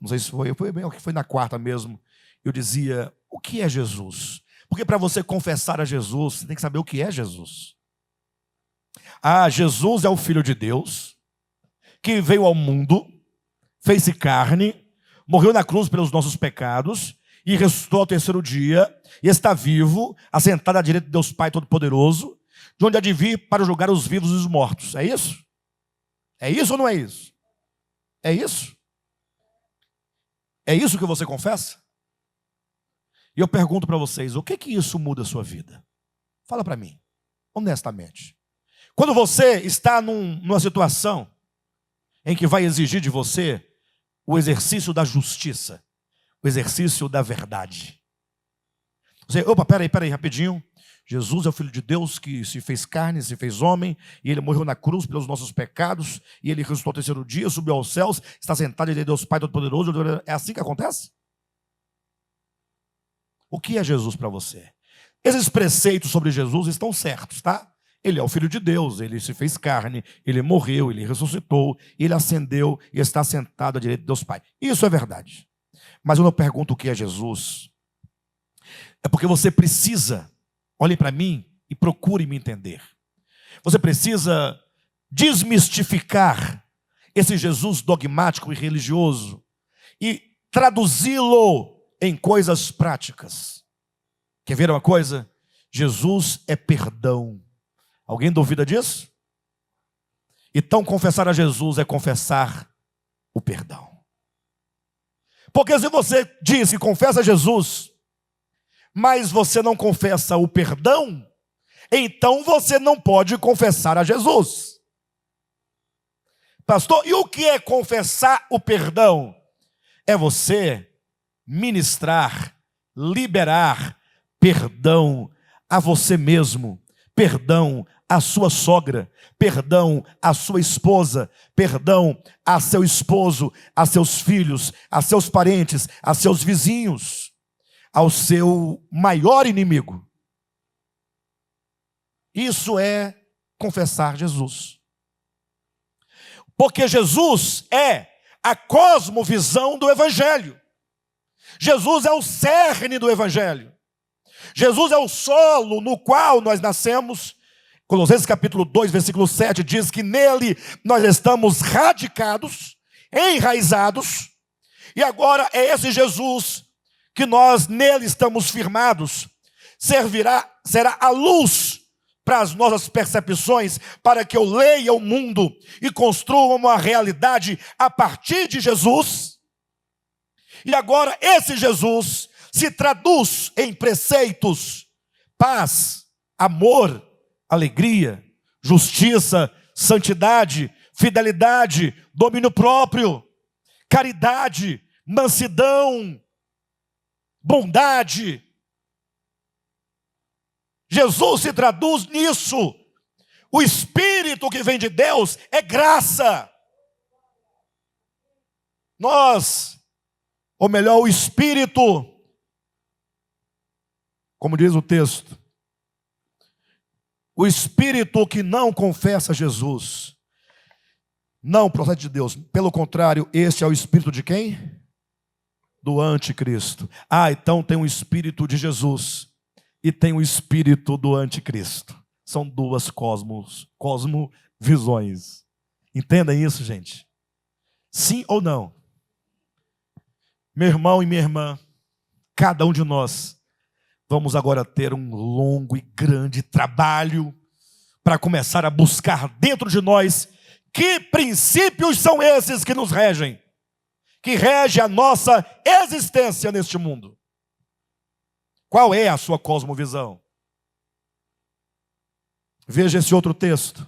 não sei se foi na quarta mesmo, eu dizia, o que é Jesus? Porque para você confessar a Jesus, você tem que saber o que é Jesus. Ah, Jesus é o Filho de Deus, que veio ao mundo, fez-se carne, morreu na cruz pelos nossos pecados, e ressuscitou ao terceiro dia, e está vivo, assentado à direita de Deus Pai Todo-Poderoso, de onde há de vir para julgar os vivos e os mortos. É isso? É isso ou não é isso? É isso? É isso que você confessa? E eu pergunto para vocês, o que isso muda a sua vida? Fala para mim, honestamente. Quando você está numa situação em que vai exigir de você o exercício da justiça, o exercício da verdade. Você, opa, peraí, rapidinho. Jesus é o Filho de Deus que se fez carne, se fez homem, e ele morreu na cruz pelos nossos pecados, e ele ressuscitou ao terceiro dia, subiu aos céus, está sentado diante de Deus Pai Todo-Poderoso. É assim que acontece? O que é Jesus para você? Esses preceitos sobre Jesus estão certos, tá? Ele é o Filho de Deus, ele se fez carne, ele morreu, ele ressuscitou, ele ascendeu e está sentado à direita de Deus Pai. Isso é verdade. Mas eu não pergunto o que é Jesus. É porque você precisa, olhe para mim e procure me entender. Você precisa desmistificar esse Jesus dogmático e religioso e traduzi-lo em coisas práticas. Quer ver uma coisa? Jesus é perdão. Alguém duvida disso? Então confessar a Jesus é confessar o perdão. Porque se você diz que confessa a Jesus, mas você não confessa o perdão, então você não pode confessar a Jesus. Pastor, e o que é confessar o perdão? É você ministrar, liberar perdão a você mesmo, perdão à sua sogra, perdão à sua esposa, perdão a seu esposo, a seus filhos, a seus parentes, a seus vizinhos, ao seu maior inimigo. Isso é confessar Jesus. Porque Jesus é a cosmovisão do Evangelho. Jesus é o cerne do Evangelho. Jesus é o solo no qual nós nascemos. Colossenses capítulo 2, versículo 7 diz que nele nós estamos radicados, enraizados, e agora é esse Jesus que nós nele estamos firmados, será a luz para as nossas percepções, para que eu leia o mundo e construa uma realidade a partir de Jesus. E agora esse Jesus se traduz em preceitos, paz, amor, alegria, justiça, santidade, fidelidade, domínio próprio, caridade, mansidão, bondade. Jesus se traduz nisso. O Espírito que vem de Deus é graça. O Espírito, como diz o texto, o Espírito que não confessa Jesus não procede de Deus. Pelo contrário, esse é o Espírito de quem? Do anticristo. Então tem o Espírito de Jesus e tem o Espírito do anticristo. São duas cosmovisões. Entendem isso, gente? Sim ou não? Meu irmão e minha irmã, cada um de nós, vamos agora ter um longo e grande trabalho para começar a buscar dentro de nós que princípios são esses que nos regem, que regem a nossa existência neste mundo. Qual é a sua cosmovisão? Veja esse outro texto,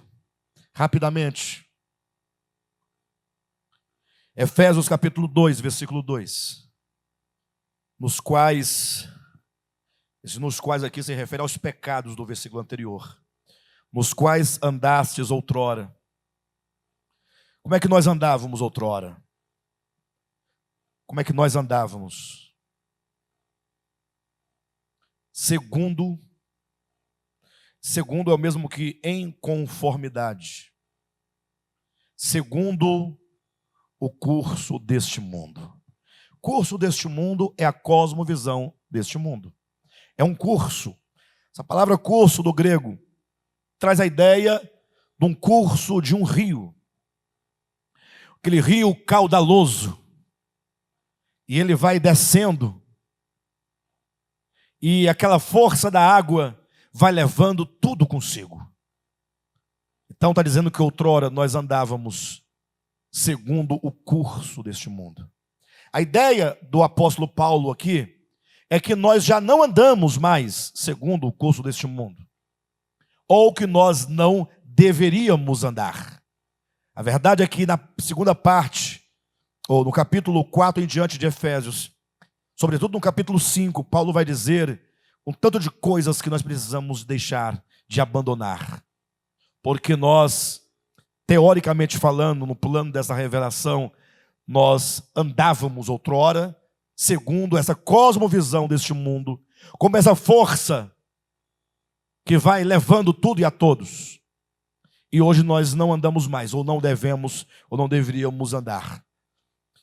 rapidamente. Efésios capítulo 2, versículo 2. Nos quais aqui se refere aos pecados do versículo anterior. Nos quais andastes outrora. Como é que nós andávamos outrora? Como é que nós andávamos? Segundo é o mesmo que em conformidade. Segundo o curso deste mundo. O curso deste mundo é a cosmovisão deste mundo. É um curso. Essa palavra curso do grego traz a ideia de um curso de um rio. Aquele rio caudaloso. E ele vai descendo. E aquela força da água vai levando tudo consigo. Então está dizendo que outrora nós andávamos segundo o curso deste mundo. A ideia do apóstolo Paulo aqui é que nós já não andamos mais segundo o curso deste mundo, ou que nós não deveríamos andar. A verdade é que na segunda parte, ou no capítulo 4 em diante de Efésios, sobretudo no capítulo 5, Paulo vai dizer um tanto de coisas que nós precisamos deixar de abandonar. Porque nós, teoricamente falando, no plano dessa revelação, nós andávamos outrora, segundo essa cosmovisão deste mundo, como essa força que vai levando tudo e a todos. E hoje nós não andamos mais, ou não devemos, ou não deveríamos andar.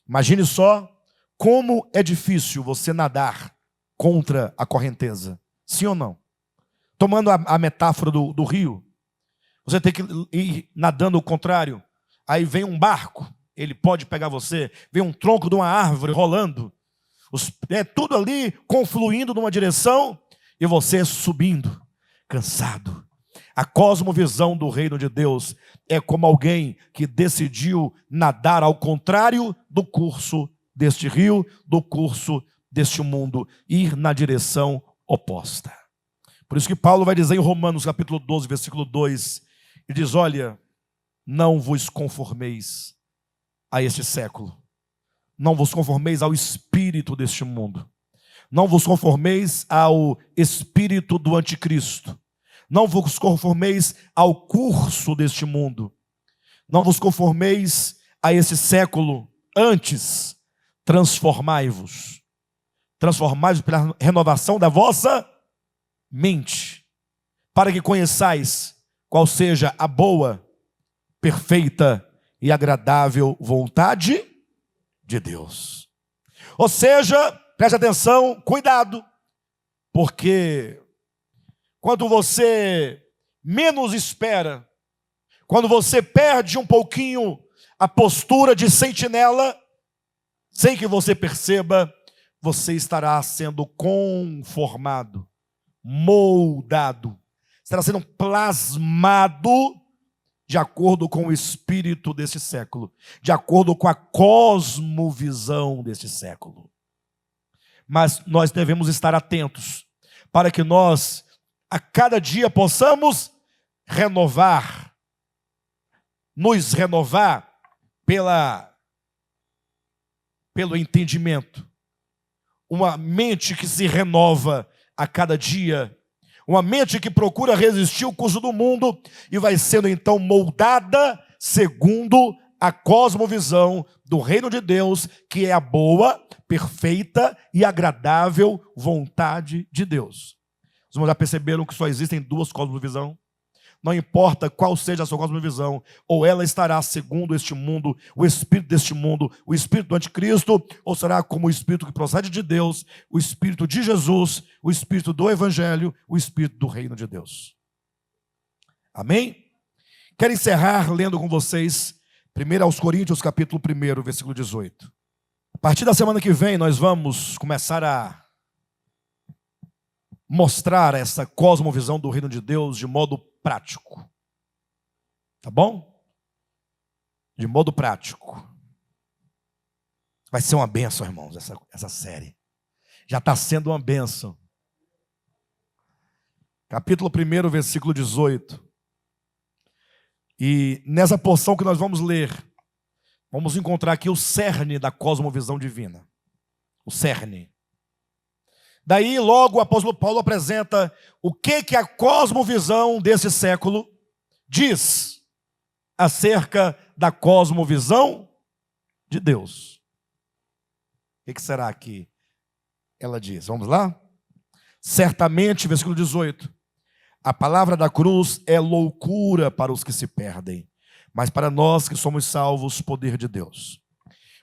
Imagine só como é difícil você nadar contra a correnteza. Sim ou não? Tomando a metáfora do rio, você tem que ir nadando ao contrário. Aí vem um barco, ele pode pegar você. Vem um tronco de uma árvore rolando. Tudo ali confluindo numa direção e você subindo, cansado. A cosmovisão do reino de Deus é como alguém que decidiu nadar ao contrário do curso deste rio, do curso deste mundo, ir na direção oposta. Por isso que Paulo vai dizer em Romanos capítulo 12, versículo 2, ele diz: olha, não vos conformeis a este século, não vos conformeis ao espírito deste mundo, não vos conformeis ao espírito do anticristo, não vos conformeis ao curso deste mundo, não vos conformeis a esse século, antes transformai-vos pela renovação da vossa mente, para que conheçais qual seja a boa, perfeita e agradável vontade de Deus. Ou seja, preste atenção, cuidado, porque quando você menos espera, quando você perde um pouquinho a postura de sentinela, sem que você perceba, você estará sendo conformado, moldado, estará sendo plasmado de acordo com o espírito desse século, de acordo com a cosmovisão deste século. Mas nós devemos estar atentos para que nós, a cada dia, possamos nos renovar pelo entendimento. Uma mente que se renova a cada dia, uma mente que procura resistir ao curso do mundo e vai sendo então moldada segundo a cosmovisão do reino de Deus, que é a boa, perfeita e agradável vontade de Deus. Os irmãos já perceberam que só existem duas cosmovisões? Não importa qual seja a sua cosmovisão, ou ela estará segundo este mundo, o espírito deste mundo, o espírito do anticristo, ou será como o espírito que procede de Deus, o espírito de Jesus, o espírito do evangelho, o espírito do reino de Deus. Amém? Quero encerrar lendo com vocês 1 aos Coríntios, capítulo 1, versículo 18. A partir da semana que vem, nós vamos começar a mostrar essa cosmovisão do reino de Deus de modo prático. Tá bom? De modo prático. Vai ser uma bênção, irmãos, essa série. Já está sendo uma bênção. Capítulo 1, versículo 18. E nessa porção que nós vamos ler, vamos encontrar aqui o cerne da cosmovisão divina. O cerne. Daí, logo, o apóstolo Paulo apresenta o que a cosmovisão desse século diz acerca da cosmovisão de Deus. O que será que ela diz? Vamos lá? Certamente, versículo 18, a palavra da cruz é loucura para os que se perdem, mas para nós que somos salvos, poder de Deus.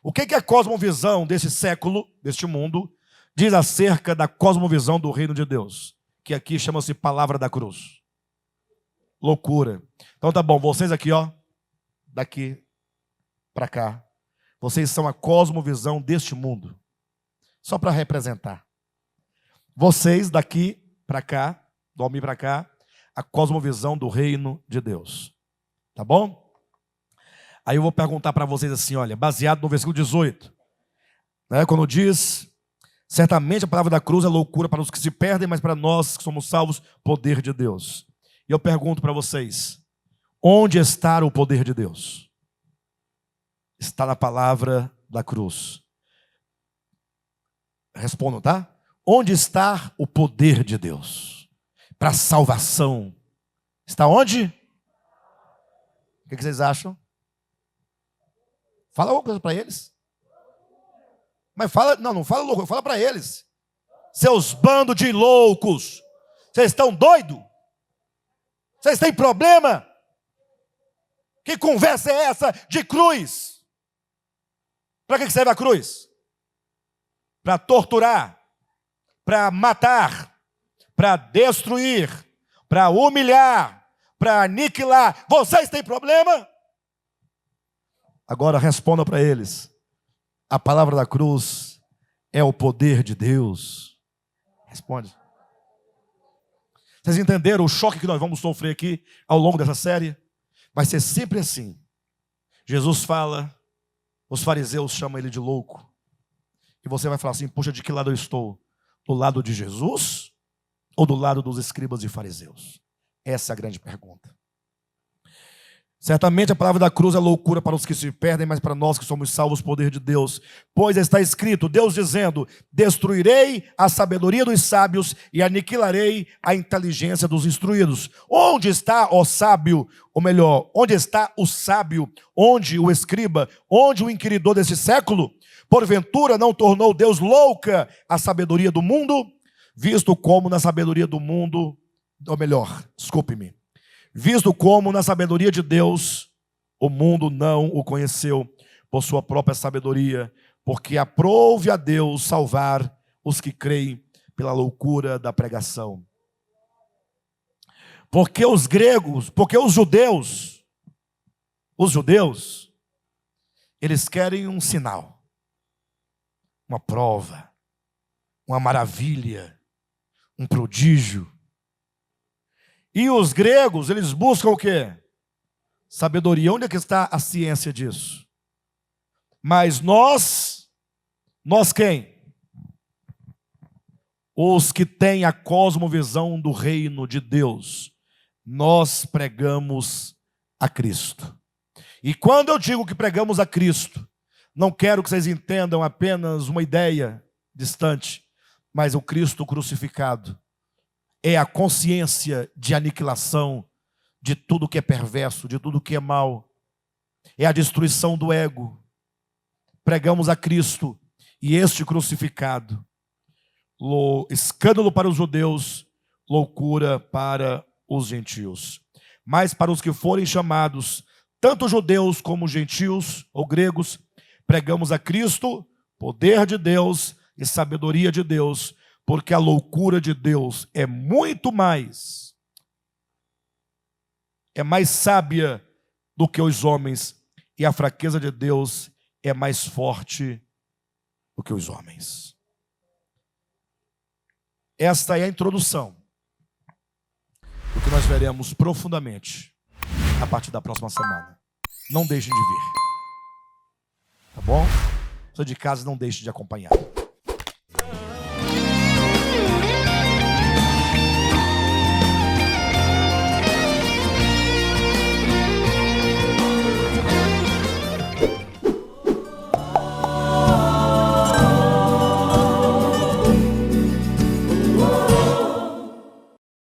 O que a cosmovisão desse século, deste mundo, diz acerca da cosmovisão do reino de Deus, que aqui chama-se palavra da cruz? Loucura. Então tá bom, vocês aqui, ó, daqui para cá, vocês são a cosmovisão deste mundo. Só para representar. Vocês daqui para cá, do Almir para cá, a cosmovisão do reino de Deus. Tá bom? Aí eu vou perguntar para vocês assim, olha, baseado no versículo 18, né, quando diz: certamente a palavra da cruz é loucura para os que se perdem, mas para nós que somos salvos, poder de Deus. E eu pergunto para vocês, onde está o poder de Deus? Está na palavra da cruz. Respondam, tá? Onde está o poder de Deus? Para a salvação. Está onde? O que vocês acham? Fala alguma coisa para eles. Mas fala, não fala louco, fala para eles. Seus bandos de loucos. Vocês estão doidos? Vocês têm problema? Que conversa é essa de cruz? Para que serve a cruz? Para torturar, para matar, para destruir, para humilhar, para aniquilar. Vocês têm problema? Agora responda para eles. A palavra da cruz é o poder de Deus. Responde. Vocês entenderam o choque que nós vamos sofrer aqui ao longo dessa série? Vai ser sempre assim. Jesus fala, os fariseus chamam ele de louco. E você vai falar assim, poxa, de que lado eu estou? Do lado de Jesus ou do lado dos escribas e fariseus? Essa é a grande pergunta. Certamente a palavra da cruz é loucura para os que se perdem, mas para nós que somos salvos, poder de Deus. Pois está escrito, Deus dizendo, destruirei a sabedoria dos sábios e aniquilarei a inteligência dos instruídos. Onde está o sábio, ou melhor, onde está o sábio, onde o escriba, onde o inquiridor desse século? Porventura não tornou Deus louca a sabedoria do mundo, visto como na sabedoria do mundo, ou melhor, desculpe-me, visto como na sabedoria de Deus, o mundo não o conheceu por sua própria sabedoria, porque aprouve a Deus salvar os que creem pela loucura da pregação. Porque os gregos, porque os judeus, eles querem um sinal, uma prova, uma maravilha, um prodígio. E os gregos, eles buscam o quê? Sabedoria. Onde é que está a ciência disso? Mas nós quem? Os que têm a cosmovisão do reino de Deus. Nós pregamos a Cristo. E quando eu digo que pregamos a Cristo, não quero que vocês entendam apenas uma ideia distante, mas o Cristo crucificado. É a consciência de aniquilação de tudo que é perverso, de tudo que é mal. É a destruição do ego. Pregamos a Cristo e este crucificado. Escândalo para os judeus, loucura para os gentios. Mas para os que forem chamados, tanto judeus como gentios ou gregos, pregamos a Cristo, poder de Deus e sabedoria de Deus, porque a loucura de Deus é muito mais sábia do que os homens, e a fraqueza de Deus é mais forte do que os homens. Esta é a introdução do que nós veremos profundamente a partir da próxima semana. Não deixem de vir. Tá bom? Você de casa, não deixe de acompanhar.